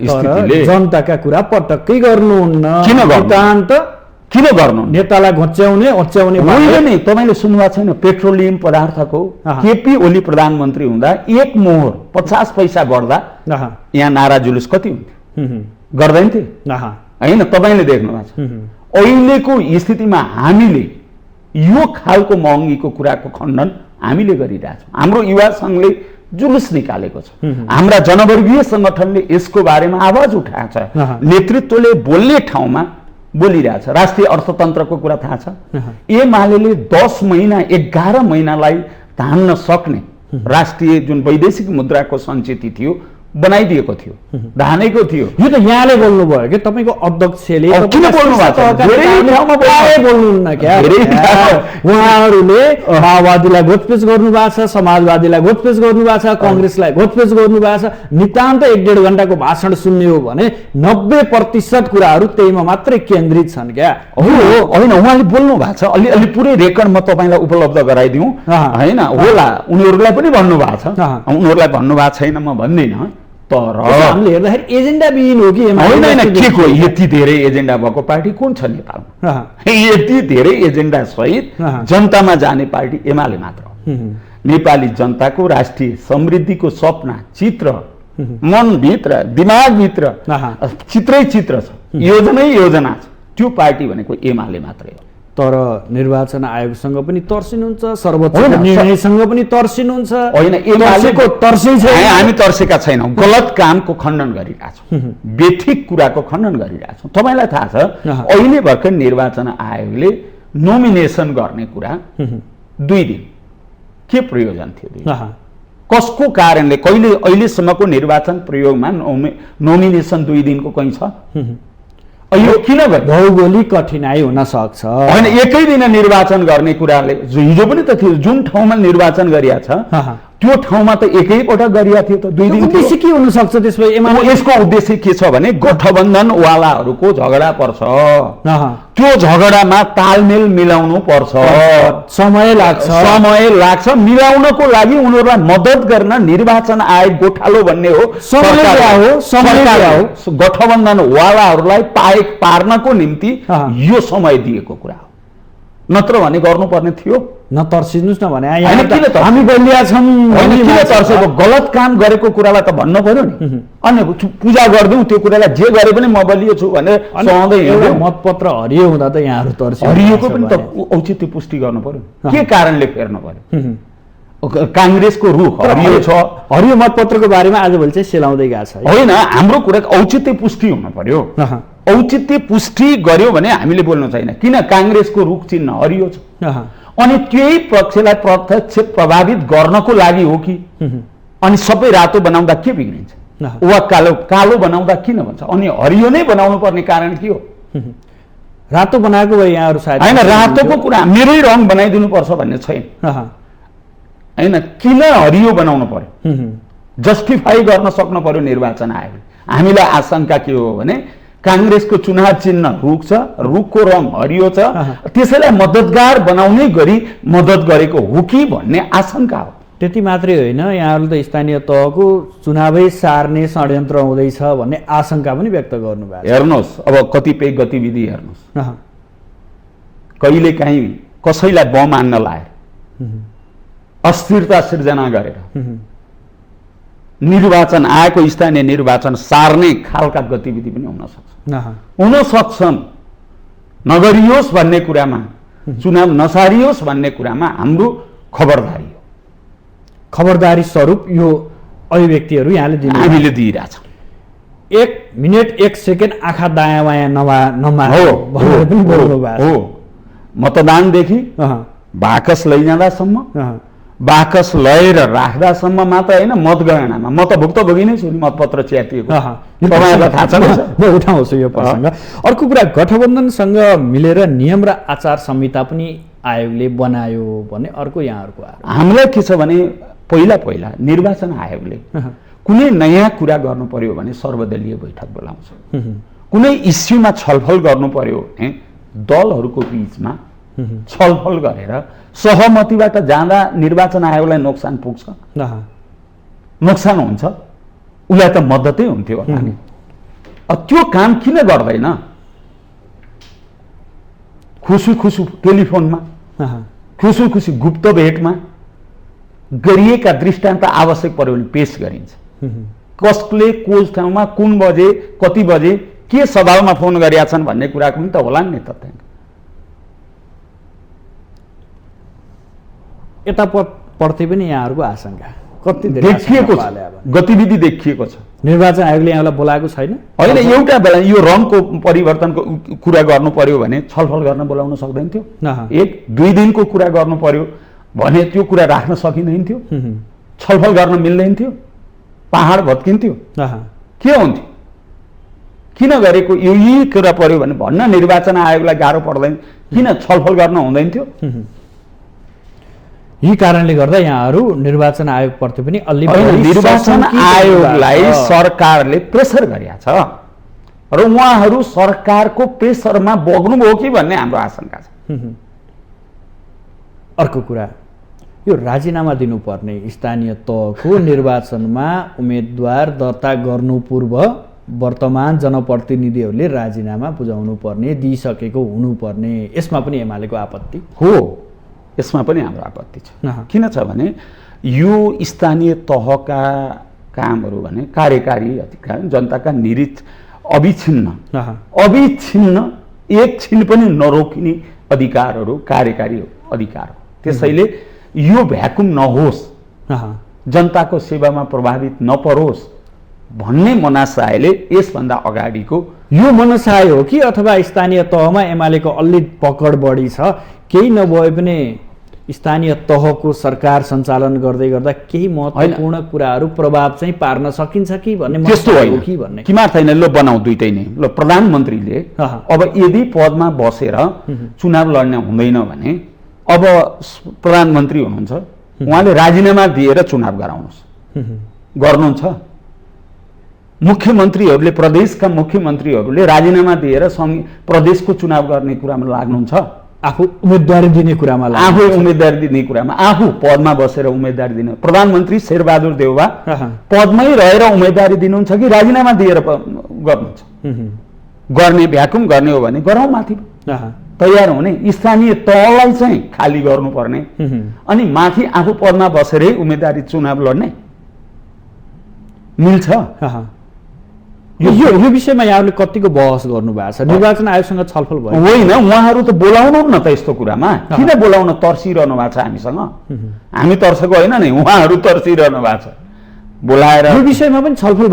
जनताका कुरा पटक्कै गर्नुहुन्न। किन गर्नु? नेतालाई घोच्याउने होइन, तपाईँले सुन्नुभएको छैन? पेट्रोलियम पदार्थको केपी ओली प्रधानमन्त्री हुँदा 1 मोहर 50 पैसा बढ्दा यहाँ नारा जुलुस कति हुन्थ्यो? गर्दैन थियो होइन? तपाईँले देख्नु भएको छ। अहिलेको स्थितिमा हामीले यो खालको महँगीको कुराको खण्डन हामीले गरिरहेछौँ। हाम्रो युवा सङ्घले जुलुस निकालेको छ, हाम्रा जनवर्गीय सङ्गठनले यसको बारेमा आवाज उठाएको छ, नेतृत्वले बोल्ने ठाउँमा बोलिरहेछ। राष्ट्रिय अर्थतन्त्रको कुरा थाहा छ, एमाले 10 महिना 11 महिनालाई धान्न सक्ने राष्ट्रिय जुन वैदेशिक मुद्राको सञ्चित थियो बनाइदिएको थियो, धानेको थियो। यो त यहाँले बोल्नुभयो कि तपाईँको अध्यक्षले किन बोल्नु भएको छ? बोल्नुहुन्न क्या? उहाँहरूले माओवादीलाई घोचपेच गर्नुभएको छ, समाजवादीलाई घोचपेच गर्नुभएको छ, काङ्ग्रेसलाई घोचपेच गर्नुभएको छ। नितान्त 1-1.5 घण्टाको भाषण सुन्ने हो भने 90% कुराहरू त्यहीमा मात्रै केन्द्रित छन् क्या? होइन, उहाँले बोल्नु भएको छ। अलि पुरै रेकर्ड म तपाईँलाई उपलब्ध गराइदिउँ होइन? होला, उनीहरूलाई पनि भन्नुभएको छ, उनीहरूलाई भन्नुभएको छैन म भन्दिनँ, तर हामीले हेर्दाखेरि एजेन्डा विहीन हो कि? होइन, के को यति धेरै एजेन्डा भएको पार्टी कुन छ नेपालमा? यति धेरै एजेन्डा सहित जनतामा जाने पार्टी एमाले मात्र हो। नेपाली जनताको राष्ट्रिय समृद्धिको सपना, चित्र मनभित्र, दिमागभित्र चित्रै चित्र छ, योजना छ। त्यो पार्टी भनेको एमाले मात्रै हो। तर निर्वाचन आयोगसँग पनि तर्सिनुहुन्छ, सर्वोच्च निर्णयसँग पनि तर्सिनुहुन्छ। होइन, एमालेको तर्सिन्छ, हामी तर्सेका छैनौँ। गलत कामको खण्डन गरिरहेछौँ, बेठिक कुराको खण्डन गरिरहेछौँ। तपाईँलाई थाहा छ, अहिले भर्खर निर्वाचन आयोगले नोमिनेसन गर्ने कुरा 2 दिन के प्रयोजन थियो? कसको कारणले? कहिले अहिलेसम्मको निर्वाचन प्रयोगमा नोमिनेसन 2 दिनको कहीँ छ? यो किन भौगोलिक कठिनाइ हुन सक्छ? होइन, एकै दिन निर्वाचन गर्ने कुराले हिजो पनि त थियो। जुन ठाउँमा निर्वाचन गरिया छ त्यो ठाउँमा त एकैपटक गरिया थियो त, 2 दिन। उद्देश्य के हुन सक्छ त्यसमा? यसको उद्देश्य के छ भने गठबन्धनवालाहरूको झगडा पर्छ, त्यो झगडामा तालमेल मिलाउनु पर्छ, समय लाग्छ। मिलाउनको लागि उनीहरूलाई मद्दत गर्न निर्वाचन आयोग गोठालो भन्ने हो, गठबन्धनवालाहरूलाई पार्नको निम्ति यो समय दिएको कुरा हो। नत्र भने गर्नुपर्ने थियो। नतर्सिनुस् न भने हामी बलिया छौँ, तर्सेको गलत काम गरेको कुरालाई त भन्नु पर्यो नि। अनि पूजा गरिदिउँ त्यो कुरालाई, जे गरे पनि म बलियो छु भनेर सहँदै मतपत्र हरियो हुँदा त यहाँहरू तर्सियो। हरियोको पनि त औचित्य पुष्टि गर्नु पर्यो। के कारणले फेर्नु पर्यो? काङ्ग्रेसको रुख हरियो छ। हरियो मतपत्रको बारेमा आजभोलि चाहिँ सेलाउँदै गएको छ होइन, हाम्रो कुरा औचित्य पुष्टि हुनु पर्यो। औचित्य पुष्टि गर्यो भने हामीले बोल्नु छैन। किन? काङ्ग्रेसको रुख चिन्ह हरियो छ, अनि त्यही पक्षलाई प्रत्यक्ष प्रभावित गर्नको लागि हो कि? अनि सबै रातो बनाउँदा के बिग्रिन्छ? वा कालो बनाउँदा किन भन्छ? अनि हरियो नै बनाउनु पर्ने कारण के हो? रातो बनाएको भए यहाँहरू सायद होइन, रातोको कुरा मेरै रङ बनाइदिनु पर्छ भन्ने छैन होइन। किन हरियो बनाउनु पर्यो? जस्टिफाई गर्न सक्नु पर्यो निर्वाचन आयोगले। हामीलाई आशंका के हो भने काङ्ग्रेसको चुनाव चिन्ह रुख छ, रुखको रङ हरियो छ, त्यसैलाई मद्दतगार बनाउने गरी मद्दत गरेको हो कि भन्ने आशंका हो। त्यति मात्रै होइन, यहाँहरूले त स्थानीय तहको चुनावै सार्ने षड्यन्त्र हुँदैछ भन्ने आशंका पनि व्यक्त गर्नुभएको छ। हेर्नुहोस्, अब कतिपय गतिविधि हेर्नुहोस्, कहिलेकाहीँ कसैलाई बम हान्न लाएर अस्थिरता सिर्जना गरेर निर्वाचन आएको स्थानीय निर्वाचन सार्ने खालका गतिविधि पनि हुन सक्छन्। नगरियोस् भन्ने कुरामा, चुनाव नसारियोस् भन्ने कुरामा हाम्रो खबरदारी हो। खबरदारी स्वरूप यो अभिव्यक्तिहरू यहाँले हामीले दिइरहेछौँ। 1 मिनेट 1 सेकेन्ड आँखा दायाँ बायाँ हो। मतदानदेखि बाकस लैजाँदासम्म, बाकस लगेर राख्दासम्म मात्र होइन, मतगणनामा म त भुक्तभोगी नै छु नि, मतपत्र च्यातिएको तपाईँलाई थाहा छ। म उठाउँछु यो प्रसङ्ग। अर्को कुरा, गठबन्धनसँग मिलेर नियम र आचार संहिता पनि आयोगले बनायो भन्ने अर्को यहाँहरूको आरोप। हामीलाई के छ भने पहिला निर्वाचन आयोगले कुनै नयाँ कुरा गर्नु पर्यो भने सर्वदलीय बैठक बोलाउँछ। कुनै इस्युमा छलफल गर्नु पर्यो भने दलहरूको बिचमा छलफल गरेर सहमतिबाट जाँदा निर्वाचन आयोगलाई नोक्सान पुग्छ, नोक्सान हुन्छ, उसलाई त मद्दतै हुन्थ्यो होला नि। त्यो काम किन गर्दैन? खुसी टेलिफोनमा, खुसी गुप्त भेटमा गरिएका दृष्टान्त आवश्यक पर्यो भने पेश गरिन्छ। कसले को ठाउँमा कुन बजे कति बजे के सवालमा फोन गरेका छन् भन्ने कुराको पनि त होला नि तथ्याङ्क। यताप्रति पनि यहाँहरूको आशंका कति देखिएको छ, गतिविधि देखिएको छ। निर्वाचन आयोगले यहाँलाई बोलाएको छैन? होइन, एउटा बेला यो रङको परिवर्तनको कुरा गर्नु पर्यो भने छलफल गर्न बोलाउन सक्दैन थियो। 1-2 दिनको कुरा गर्नु पर्यो भने त्यो कुरा राख्न सकिँदैन थियो, छलफल गर्न मिल्दैन थियो, पहाड भत्किन्थ्यो, के हुन्थ्यो? किन गरेको? यही कुरा पर्यो भने भन्न निर्वाचन आयोगलाई गाह्रो पर्दैन, किन छलफल गर्न हुँदैन थियो? यही कारणले गर्दा यहाँहरू निर्वाचन आयोगप्रति पनि अलि निर्वाचन आयोगलाई सरकारले प्रेसर गरेका छ र उहाँहरू सरकारको प्रेसरमा बग्नुभयो कि भन्ने हाम्रो आशंका छ। अर्को कुरा, यो राजीनामा दिनुपर्ने स्थानीय तहको निर्वाचनमा उम्मेदवार दर्ता गर्नु पूर्व वर्तमान जनप्रतिनिधिहरूले राजीनामा बुझाउनु पर्ने, दिइसकेको हुनुपर्ने, यसमा पनि एमालेको आपत्ति हो। यसमा पनि हाम्रो आपत्ति छ। किन छ भने यो स्थानीय तहका कामहरू भने कार्यकारी अधिकार, जनताका अविच्छिन्न एक छिन पनि नरोकिने अधिकारहरू कार्यकारी अधिकार हो। त्यसैले यो भ्याकुम नहोस्, जनताको सेवामा प्रभावित नपरोस् भन्ने मनसायले यसभन्दा अगाडिको यो मनसाय हो कि अथवा स्थानीय तहमा एमालेको अलि पकड बढी छ, केही नभए पनि स्थानीय तहको सरकार सञ्चालन गर्दै गर्दा केही महत्त्वपूर्ण कुराहरू प्रभाव चाहिँ पार्न सकिन्छ कि भन्ने? त्यस्तो होइन कि भन्ने किमार छैन। ल बनाऊ दुइटै नै। ल प्रधानमन्त्रीले अब यदि पदमा बसेर चुनाव लड्न हुँदैन भने अब प्रधानमन्त्री हुनुहुन्छ, उहाँले राजीनामा दिएर चुनाव गराउनुहोस्, गर्नुहुन्छ। मुख्यमन्त्रीहरूले, प्रदेशका मुख्यमन्त्रीहरूले राजीनामा दिएर प्रदेशको चुनाव गर्ने कुरामा लाग्नुहुन्छ, आफू उम्मेदवारी दिने कुरामा, आफू पदमा बसेर उम्मेदवारी दिने। प्रधानमन्त्री शेरबहादुर देउवा पदमै रहेर उम्मेदवारी दिनुहुन्छ कि राजीनामा दिएर गर्नुहुन्छ? गर्ने, भ्याकुम गर्ने हो भने गरौँ, माथि तयार हुने, स्थानीय तहलाई चाहिँ खाली गर्नुपर्ने, अनि माथि आफू पदमा बसेरै उम्मेदवारी चुनाव लड्ने मिल्छ। यो विषयमा यहाँहरूले कतिको बहस गर्नुभएको छ? निर्वाचन आयोगसँग छलफल भयो? होइन, उहाँहरू त बोलाउनु न त यस्तो कुरामा। किन बोलाउन तर्सिरहनु भएको छ हामीसँग? हामी तर्सेको होइन नि, उहाँहरू तर्सिरहनु भएको छ। बोलाएर यो विषयमा पनि छलफल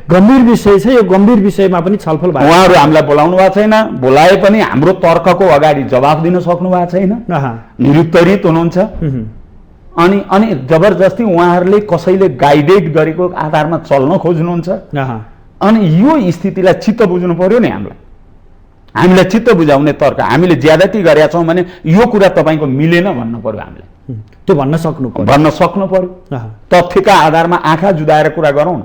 गम्भीर विषय छ, यो गम्भीर विषयमा पनि छलफल भयो। उहाँहरू हामीलाई बोलाउनु भएको छैन, बोलाए पनि हाम्रो तर्कको अगाडि जवाफ दिन सक्नु भएको छैन, निरुत्तरित हुनुहुन्छ। अनि जबरजस्ती उहाँहरूले कसैले गाइडेड गरेको आधारमा चल्न खोज्नुहुन्छ। अनि यो स्थितिलाई चित्त बुझ्नु पर्यो नि हामीलाई चित्त बुझाउने तर्क हामीले ज्यादती गरेका छौँ भने यो कुरा तपाईँको मिलेन भन्न पर्यो, हामीले त्यो भन्न सक्नु पर्यो। तथ्यका आधारमा आँखा जुदाएर कुरा गरौँ न,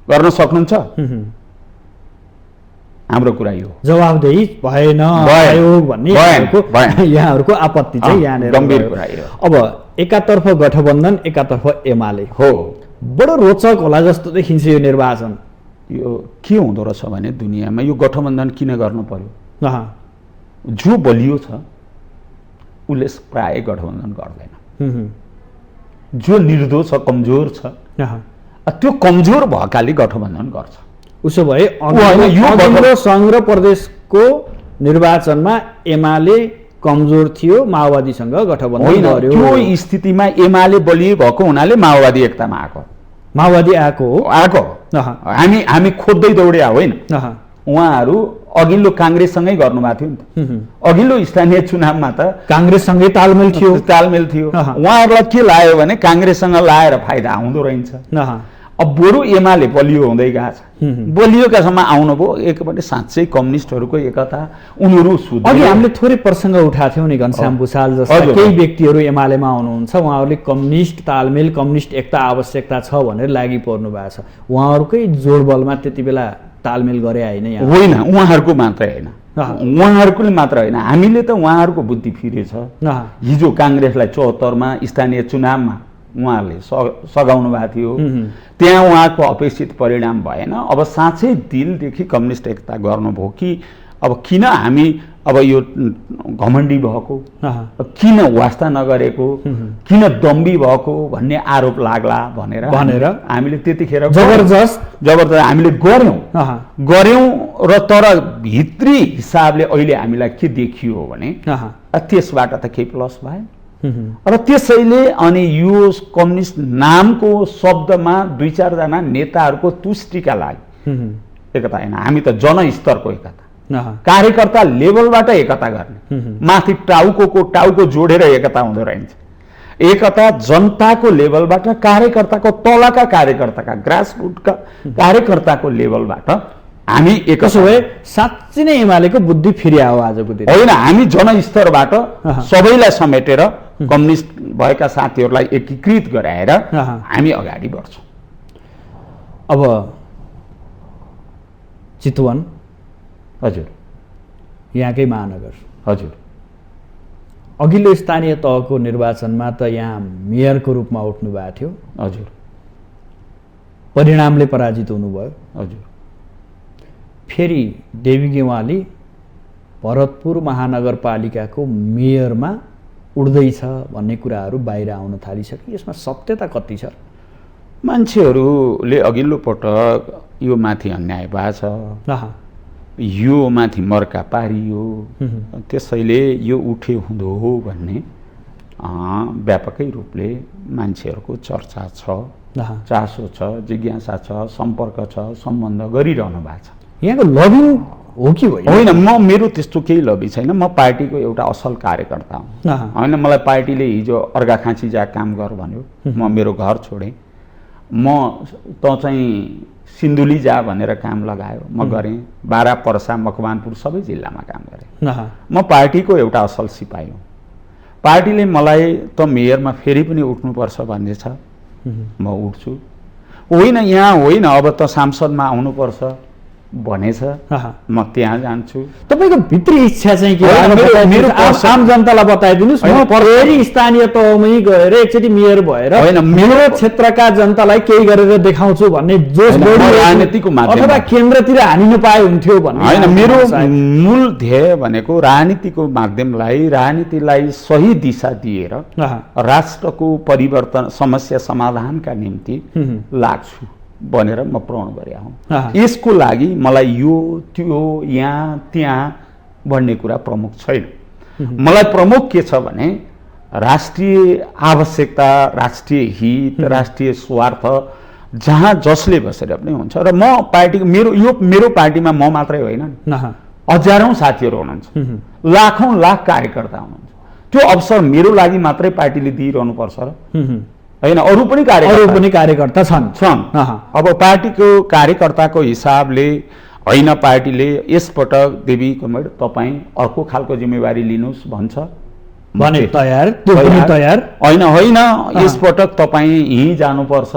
गर्न सक्नुहुन्छ? हाम्रो कुरा यो जवाबदेही भएन भन्ने यहाँहरूको आपत्ति चाहिँ यहाँनिर गम्भीर कुरा हो। अब एकातर्फ गठबन्धन, एकातर्फ एमाले हो। बडो रोचक होला जस्तो देखिन्छ यो निर्वाचन। यो के हुँदो रहेछ भने दुनियाँमा यो गठबन्धन किन गर्नु पर्यो? जो बलियो छ उसले प्राय गठबन्धन गर्दैन। जो निर्दोष छ, कमजोर छ, त्यो कमजोर भएकाले गठबन्धन गर्छ। उसो भए अघिल्लो सङ्घ र प्रदेशको निर्वाचनमा एमाले कमजोर थियो, माओवादीसँग गठबन्धन गर्यो। त्यो स्थितिमा एमाले बलियो भएको हुनाले माओवादी एकतामा आएको। माओवादी आएको हामी खोज्दै दौड्या होइन। उहाँहरू अघिल्लो काङ्ग्रेससँगै गर्नुभएको थियो नि त। अघिल्लो स्थानीय चुनावमा त काङ्ग्रेससँगै तालमेल थियो। उहाँहरूलाई के लाग्यो भने काङ्ग्रेससँग लाएर फाइदा आउँदो रहेछ। अब बरु एमाले बलियो हुँदै गएको छ। बलियोकासम्म आउनुभयो। एकपट्टि साँच्चै कम्युनिस्टहरूको एकता, उनीहरू अघि हामीले थोरै प्रसङ्ग उठाएको थियौँ नि, घनश्याम भुषाल जस्ता केही व्यक्तिहरू एमालेमा आउनुहुन्छ, उहाँहरूले कम्युनिस्ट तालमेल, कम्युनिस्ट एकता आवश्यकता छ भनेर लागि पर्नु भएको छ। उहाँहरूकै जोडबलमा त्यति बेला तालमेल गरे होइन? उहाँहरूको मात्रै होइन, उहाँहरूकोले मात्र होइन, हामीले त उहाँहरूको बुद्धि फिरेछ। हिजो काङ्ग्रेसलाई 74मा स्थानीय चुनावमा उहाँहरूले सघाउनु भएको थियो, त्यहाँ उहाँको अपेक्षित परिणाम भएन। अब साँच्चै दिलदेखि कम्युनिस्ट एकता गर्नुभयो कि अब किन हामी अब यो घमण्डी भएको, किन वास्ता नगरेको, किन दम्बी भएको भन्ने आरोप लाग्ला भनेर हामीले त्यतिखेर जबरजस्त हामीले गऱ्यौँ र तर भित्री हिसाबले अहिले हामीलाई के देखियो भने त्यसबाट त केही प्लस भयो। र त्यसैले अनि यो कम्युनिस्ट नामको शब्दमा 2-4 जना नेताहरूको तुष्टिका लागि एकता होइन, हामी त जनस्तरको एकता, कार्यकर्ता लेभलबाट एकता गर्ने, माथि टाउको जोडेर एकता हुँदो रहेछ। एकता जनताको लेभलबाट, कार्यकर्ताको तलका कार्यकर्ताका, ग्रासरुटका कार्यकर्ताको लेभलबाट हामी एक। साँच्चै नै एमालेको बुद्धि फेरि आयो आजको दिन होइन, हामी जनस्तरबाट सबैलाई समेटेर कम्युनिस्ट भएका साथीहरूलाई एकीकृत गराएर हामी अगाडि बढ्छौँ। अब चितवन हजुर, यहाँकै महानगर हजुर, अघिल्लो स्थानीय तहको निर्वाचनमा त यहाँ मेयरको रूपमा उठ्नु भएको थियो। हजुर, परिणामले पराजित हुनुभयो। हजुर, फेरि देवी गेवाली भरतपुर महानगरपालिकाको मेयरमा उड्दैछ भन्ने कुराहरू बाहिर आउन थालिसक्यो। यसमा सत्यता कति छ? मान्छेहरूले अघिल्लो पटक यो माथि अन्याय भएको छ, यो माथि मर्का पारियो, त्यसैले यो उठे हुँदो हो भन्ने व्यापकै रूपले मान्छेहरूको चर्चा छ, चासो छ, जिज्ञासा छ, सम्पर्क छ, सम्बन्ध गरिरहनु भएको छ। यहाँको लबिङ हो कि होइन? मेरो त्यस्तो केही लबी छैन। म पार्टीको एउटा असल कार्यकर्ता हुँ होइन। मलाई पार्टीले हिजो अर्घाखाँची जा काम गर भन्यो, म मेरो घर छोडेँ। म त चाहिँ सिन्धुली जा भनेर काम लगायो, म गरेँ। बारा, पर्सा, मकवानपुर सबै जिल्लामा काम गरेँ। म पार्टीको एउटा असल सिपाही हुँ। पार्टीले मलाई त मेयरमा फेरि पनि उठ्नुपर्छ भन्ने छ, म उठ्छु। होइन यहाँ होइन, अब त सांसदमा आउनुपर्छ भनेछ, म त्यहाँ जान्छु। तपाईँको भित्री इच्छा चाहिँ के? मेरो आम जनतालाई बताइदिनुहोस्। म फेरि स्थानीय तहमै गएर एकचोटि मेयर भएर मेरो क्षेत्रका जनतालाई केही गरेर देखाउँछु भन्ने जोस राजनीतिको माध्यम, अथवा केन्द्रतिर हानिनु पाए हुन्थ्यो भन्ने होइन। मेरो मूल ध्येय भनेको राजनीतिको माध्यमलाई, राजनीतिलाई सही दिशा दिएर राष्ट्रको परिवर्तन, समस्या समाधानका निम्ति लाग्छु भनेर म प्रण गरे हुँ। यसको लागि मलाई यो त्यो यहाँ त्यहाँ भन्ने कुरा प्रमुख छैन। मलाई प्रमुख के छ भने राष्ट्रिय आवश्यकता, राष्ट्रिय हित, राष्ट्रिय स्वार्थ जहाँ जसले बसेर पनि हुन्छ। र म पार्टीको मेरो पार्टीमा म मात्रै होइन, हजारौँ साथीहरू हुनुहुन्छ, लाखौँ लाख कार्यकर्ता हुनुहुन्छ। त्यो अवसर मेरो लागि मात्रै पार्टीले दिइरहनुपर्छ र होइन, अरू पनि कार्यकर्ता छन्। अब पार्टीको कार्यकर्ताको हिसाबले होइन, पार्टीले यसपटक देवी कमरेड तपाईँ अर्को खालको जिम्मेवारी लिनुहोस् भन्छ भने तयार होइन, यसपटक तपाईँ यहीँ जानुपर्छ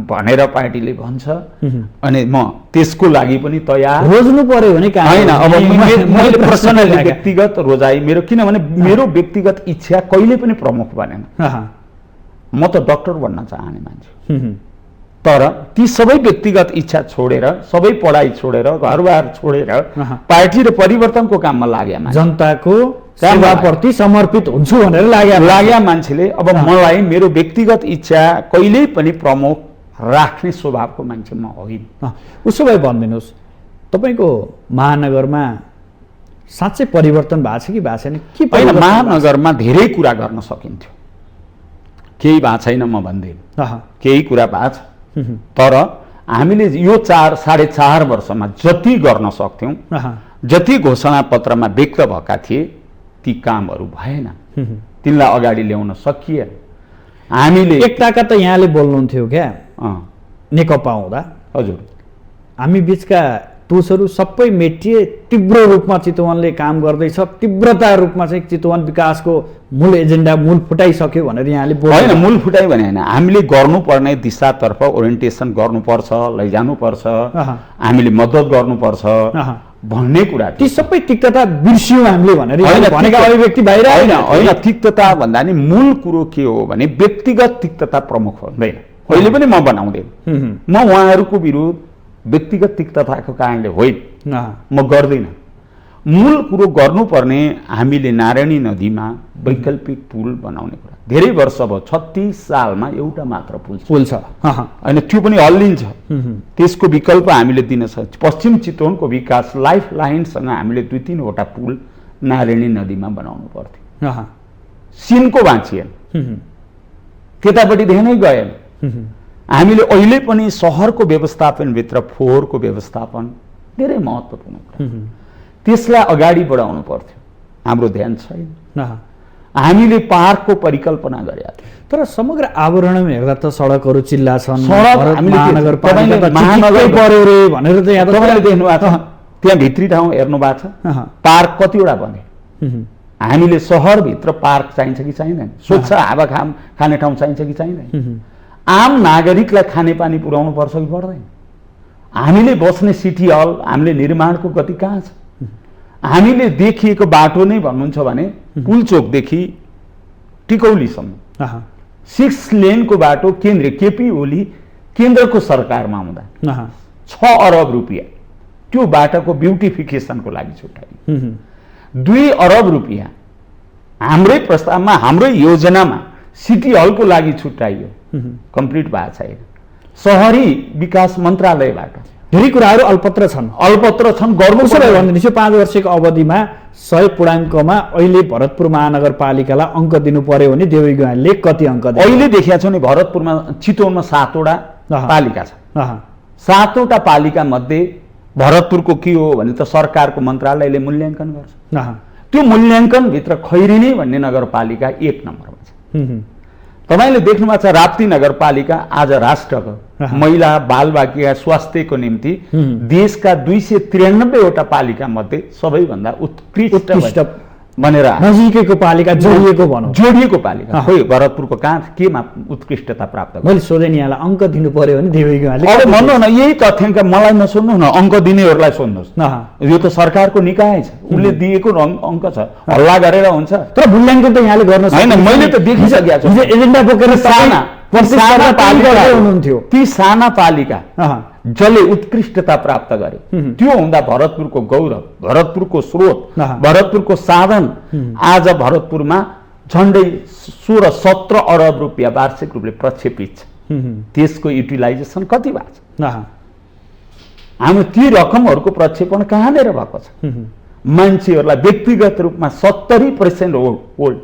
भनेर पार्टीले भन्छ, अनि म त्यसको लागि पनि तयार। रोज्नु पर्यो भने होइन, अब मैले पर्सनली व्यक्तिगत रोजाइ मेरो, किनभने मेरो व्यक्तिगत इच्छा कहिले पनि प्रमुख बनेन। म त डक्टर बन्न चाहने मान्छे, तर ती सबै व्यक्तिगत इच्छा छोडेर, सबै पढाइ छोडेर, घरबार छोडेर पार्टी र परिवर्तनको काममा लाग्यो। जनताको सेवाप्रति समर्पित हुन्छु भनेर लाग्या मान्छेले अब मलाई मेरो व्यक्तिगत इच्छा कहिल्यै पनि प्रमुख राख्ने स्वभावको मान्छे म होइन। उसो भए भनिदिनुहोस्, तपाईँको महानगरमा साँच्चै परिवर्तन भएको छ कि भएको छैन? के होइन, महानगरमा धेरै कुरा गर्न सकिन्थ्यो, केही भएको छैन म भन्दिनँ, केही कुरा भएको छ। तर हामीले यो 4.5 वर्षमा जति गर्न सक्थ्यौँ, जति घोषणा पत्रमा व्यक्त भएका थिए ती कामहरू भएन, तिनलाई अगाडि ल्याउन सकिएन। हामीले एकताका त यहाँले बोल्नुहुन्थ्यो क्या नेकपा हुँदा, हजुर, हामी बिचका तुसहरू सबै मेटिए, तीव्र रूपमा चितवनले काम गर्दैछ, तीव्रता रूपमा चाहिँ चितवन विकासको मूल एजेन्डा मूल फुटाइसक्यो भनेर यहाँले होइन, मूल फुटाइ भने होइन, हामीले गर्नुपर्ने दिशातर्फ ओरिएन्टेसन गर्नुपर्छ, लैजानुपर्छ, हामीले मद्दत गर्नुपर्छ भन्ने कुरा। ती सबै तिक्तता बिर्सियौँ हामीले भनेर भनेका अभिव्यक्ति बाहिर होइन। तिक्तता भन्दा नि मूल कुरो के हो भने व्यक्तिगत तिक्तता प्रमुख हुँदैन, अहिले पनि म बनाउँदैन। म उहाँहरूको विरुद्ध व्यक्तिगत तिक्तताको कारणले होइन, म गर्दिनँ। मूल कुरो गर्नुपर्ने हामीले नारायणी नदीमा वैकल्पिक पुल बनाउने कुरा धेरै वर्ष भयो, 36 सालमा एउटा मात्र पुल छ होइन, त्यो पनि हल्लिन्छ। त्यसको विकल्प हामीले दिन सक्छ। पश्चिम चितवनको विकास लाइफ लाइनसँग हामीले 2-3वटा पुल नारायणी नदीमा बनाउनु पर्थ्यो, सिनको बाँचिएन, त्यतापट्टि ध्यानै गएन। हामीले अहिले पनि सहरको व्यवस्थापनभित्र फोहोरको व्यवस्थापन धेरै महत्त्वपूर्ण कुरा, त्यसलाई अगाडि बढाउनु पर्थ्यो, हाम्रो ध्यान छैन। हामीले पार्कको परिकल्पना गरेका थियौँ, तर समग्र आवरणमा हेर्दा त सडकहरू चिल्ला छन्, तपाईँले देख्नु भएको छ, त्यहाँ भित्री ठाउँ हेर्नु भएको छ, पार्क कतिवटा बने। हामीले सहरभित्र पार्क चाहिन्छ कि चाहिँदैन? स्वच्छ हावा खाने ठाउँ चाहिन्छ कि चाहिँदैन? आम नागरिकलाई खानेपानी पुर्याउनु पर्छ कि पर्दैन? हामीले बस्ने सिटी हल, हामीले निर्माणको गति कहाँ छ? हामीले देखिएको बाटो नै भन्नुहुन्छ भने पुलचोकदेखि टिकौलीसम्म 6 लेनको बाटो केन्द्रीय केपी ओली केन्द्रको सरकारमा हुँदा 6 अरब रुपियाँ त्यो बाटोको ब्युटिफिकेसनको लागि छुट्याइयो। 2 अरब रुपियाँ हाम्रै प्रस्तावमा, हाम्रै योजनामा सिटी हलको लागि छुट्याइयो, कम्प्लिट भएको छैन। सहरी विकास मन्त्रालयबाट धेरै कुराहरू अल्पत्र छन् गर्नु पर्यो भन्दैछ। 5 वर्षको अवधिमा 100 पूर्णाङ्कमा अहिले भरतपुर महानगरपालिकालाई अङ्क दिनु पर्यो भने देवीगुवाले कति अङ्क दिन्छ? अहिले देखिया छ नि, भरतपुरमा चितवनमा 7वटा पालिका छ, 7वटा पालिका मध्ये भरतपुरको के हो भने त सरकारको मन्त्रालयले मूल्याङ्कन गर्छ। त्यो मूल्याङ्कनभित्र खैरेनी भन्ने नगरपालिका 1 नम्बरमा छ। तपाईँले देख्नुभएको छ राप्ती नगरपालिका आज राष्ट्रको महिला बालबालिका स्वास्थ्यको निम्ति देशका 293वटा पालिका मध्ये सबैभन्दा उत्कृष्ट भनेर नजिकैको पालिका जोडिएको पालिका खोइ भरतपुरको कहाँ केमा उत्कृष्टता प्राप्त गर्छ? मैले सोधेँ नि यहाँलाई अङ्क दिनु पर्यो भने देवीगुवाले अब भन्नु न, यही तथ्याङ्क मलाई नसोध्नु न, अङ्क दिनेहरूलाई सोध्नुहोस्। यो त सरकारको निकाय छ, उसले दिएको अङ्क छ, हल्ला गरेर हुन्छ। तर मूल्याङ्कन त यहाँले गर्न होइन, मैले त देखिसकेको छु। एजेन्डा बोकेर हुनुहुन्थ्यो, ती साना पालिका जसले उत्कृष्टता प्राप्त गरे, त्यो हुँदा भरतपुरको गौरव, भरतपुरको स्रोत, भरतपुरको साधन आज भरतपुरमा झन्डै 16-17 अरब रुपियाँ वार्षिक रूपले प्रक्षेपित छ। त्यसको युटिलाइजेसन कति भएको छ? हामी ती रकमहरूको प्रक्षेपण कहाँनिर भएको छ? मान्छेहरूलाई व्यक्तिगत रूपमा 70% होल्ड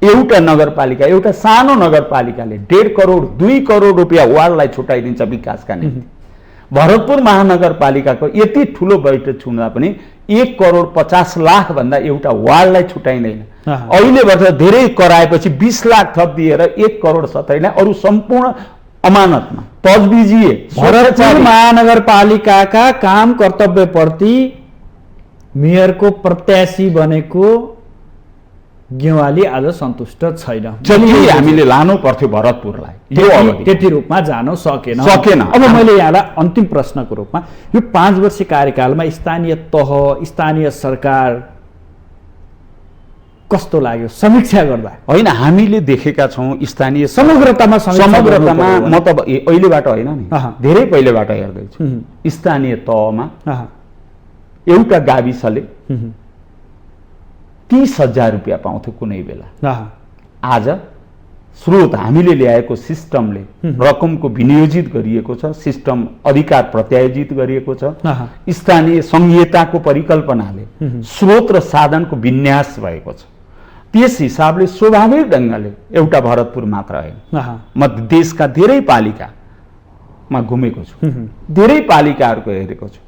एउटा नगरपालिका, एउटा सानो नगरपालिकाले 1.5 करोड 2 करोड रुपियाँ वार्डलाई छुट्याइदिन्छ विकासका निम्ति। भरतपुर महानगरपालिकाको यति ठुलो बैठक छुँदा पनि 1 करोड 50 लाख भन्दा एउटा वार्डलाई छुट्याइँदैन। अहिले वर्ष धेरै कराएपछि 20 लाख थप दिएर 1 करोड 70 लाख अरू सम्पूर्ण अमानतमा तजबिजिए। भरतपुर महानगरपालिकाका काम कर्तव्यप्रति मेयरको प्रत्याशी बनेको गेवाली आज सन्तुष्ट छैन। जति हामीले लानु पर्थ्यो भरतपुरलाई त्यति रूपमा जान सकेन। अब मैले यहाँलाई अन्तिम प्रश्नको रूपमा यो 5 वर्षीय कार्यकालमा स्थानीय तह, स्थानीय सरकार कस्तो लाग्यो समीक्षा गर्दा? होइन, हामीले देखेका छौँ स्थानीय समग्रतामा म त अहिलेबाट होइन नि, धेरै पहिलेबाट हेर्दैछु। स्थानीय तहमा एउटा गाविसले 30,000 रुपियाँ पाउँथ्यो कुनै बेला। आज स्रोत हामीले ल्याएको सिस्टमले रकमको विनियोजित गरिएको छ, सिस्टम अधिकार प्रत्यायोजित गरिएको छ, स्थानीय संहिताको परिकल्पनाले स्रोत र साधनको विन्यास भएको छ। त्यस हिसाबले स्वाभाविक ढङ्गले एउटा भरतपुर मात्र होइन, म देशका धेरै पालिकामा घुमेको छु, धेरै पालिकाहरूको हेरेको छु,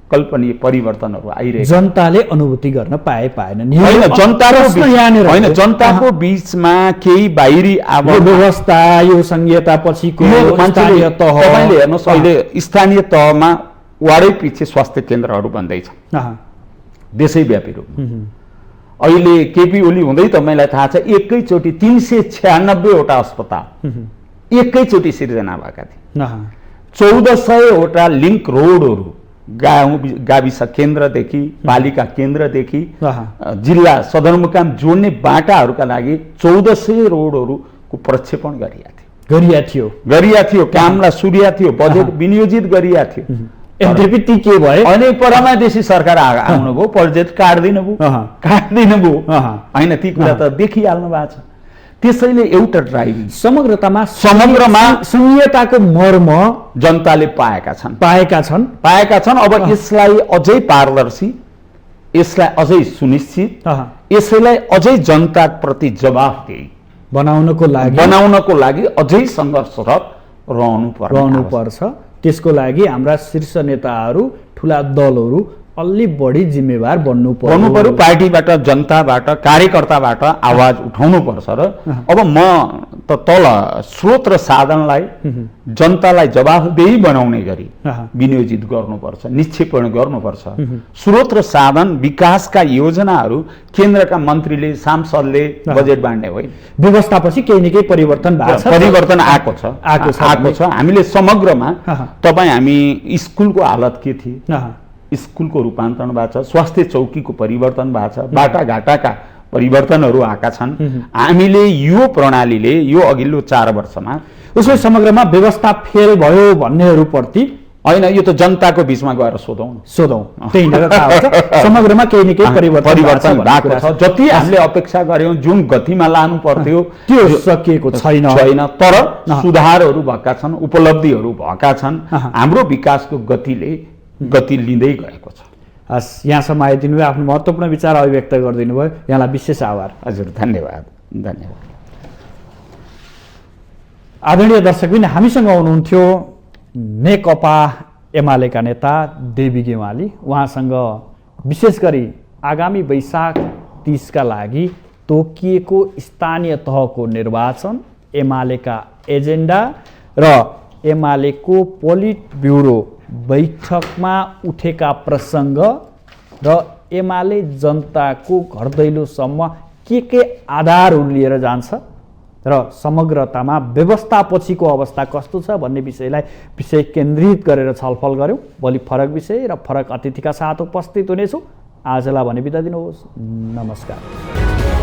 कल्पनीय परिवर्तनहरू आइरहेको। जनताले अनुभूति गर्न पाएन होइन, जनताको बीचमा केही बाहिरी व्यवस्था, यो संहिता पछिको मान्छेले तपाईँले हेर्नुहोस्, अहिले स्थानीय तहमा वार्डै पछि स्वास्थ्य केन्द्रहरू बन्दैछ देशैव्यापी रूपमा। अहिले केपी ओली हुँदै तपाईँलाई थाहा छ एकैचोटि 396वटा अस्पताल एकैचोटि सिर्जना भएका थिए। 1400वटा लिङ्क रोडहरू गाविस केन्द्रदेखि पालिका केन्द्रदेखि जिल्ला सदरमुकाम जोड्ने बाटाहरूका लागि 1400 रोडहरूको प्रक्षेपण गरिया थियो, कामलाई सुरिया थियो, बजेट विनियोजित गरिया थियो। यद्यपि ती के भयो, अनि परमादेशी सरकार आउनुभयो, बजेट काट्दिनु भयो होइन, ती कुरा त देखिहाल्नु भएको छ। त्यसैले एउटा ड्राइभिङ समग्रमा संहिताको मर्म जनताले पाएका छन्। अब यसलाई अझै पारदर्शी, यसलाई अझै सुनिश्चित, यसैलाई अझै जनताप्रति जवाफदेही बनाउनको लागि अझै सङ्घर्षरत रहनुपर्छ। त्यसको लागि हाम्रा शीर्ष नेताहरू, ठुला दलहरू अलि बढी जिम्मेवार बन्नु पर्यो। पार्टीबाट, जनताबाट, कार्यकर्ताबाट आवाज उठाउनु पर्छ। र अब म त तल स्रोत र साधनलाई जनतालाई जवाफदेही बनाउने गरी विनियोजित गर्नुपर्छ, निक्षेपण गर्नुपर्छ। स्रोत र साधन विकासका योजनाहरू केन्द्रका मन्त्रीले, सांसदले बजेट बाँड्ने होइन। व्यवस्थापछि केही न केही परिवर्तन आएको छ। हामीले समग्रमा हामी स्कुलको हालत के थिए, स्कुलको रूपान्तरण भएको छ, स्वास्थ्य चौकीको परिवर्तन भएको छ, बाटाघाटाका परिवर्तनहरू आएका छन्। हामीले यो प्रणालीले यो अघिल्लो 4 वर्षमा उसै समग्रमा व्यवस्था फेल भयो भन्नेहरूप्रति होइन, यो त जनताको बीचमा गएर सोधौँ। त्यही नै समग्रमा केही न केही परिवर्तन भएको छ। जति हामीले अपेक्षा गर्यौँ, जुन गतिमा लानु पर्थ्यो त्यो सकिएको छैन। तर सुधारहरू भएका छन्, उपलब्धिहरू भएका छन्। हाम्रो विकासको गति लिँदै गएको छ। हस्, यहाँसम्म आइदिनु भयो, आफ्नो महत्त्वपूर्ण विचार अभिव्यक्त गरिदिनु भयो, यहाँलाई विशेष आभार। हजुर, धन्यवाद। आदरणीय दर्शकबिन, हामीसँग हुनुहुन्थ्यो नेकपा एमालेका नेता देवी गेवाली। उहाँसँग विशेष गरी आगामी वैशाख 30 का लागि तोकिएको स्थानीय तहको निर्वाचन, एमालेका एजेन्डा र एमालेको पोलिट ब्युरो बैठकमा उठेका प्रसङ्ग र एमाले जनताको घर दैलोसम्म के आधारहरू लिएर जान्छ र समग्रतामा व्यवस्थापछिको अवस्था कस्तो छ भन्ने विषय केन्द्रित गरेर छलफल गऱ्यौँ। भोलि फरक विषय र फरक अतिथिका साथ उपस्थित हुनेछु। आजलाई भने बिदा दिनुहोस्। नमस्कार।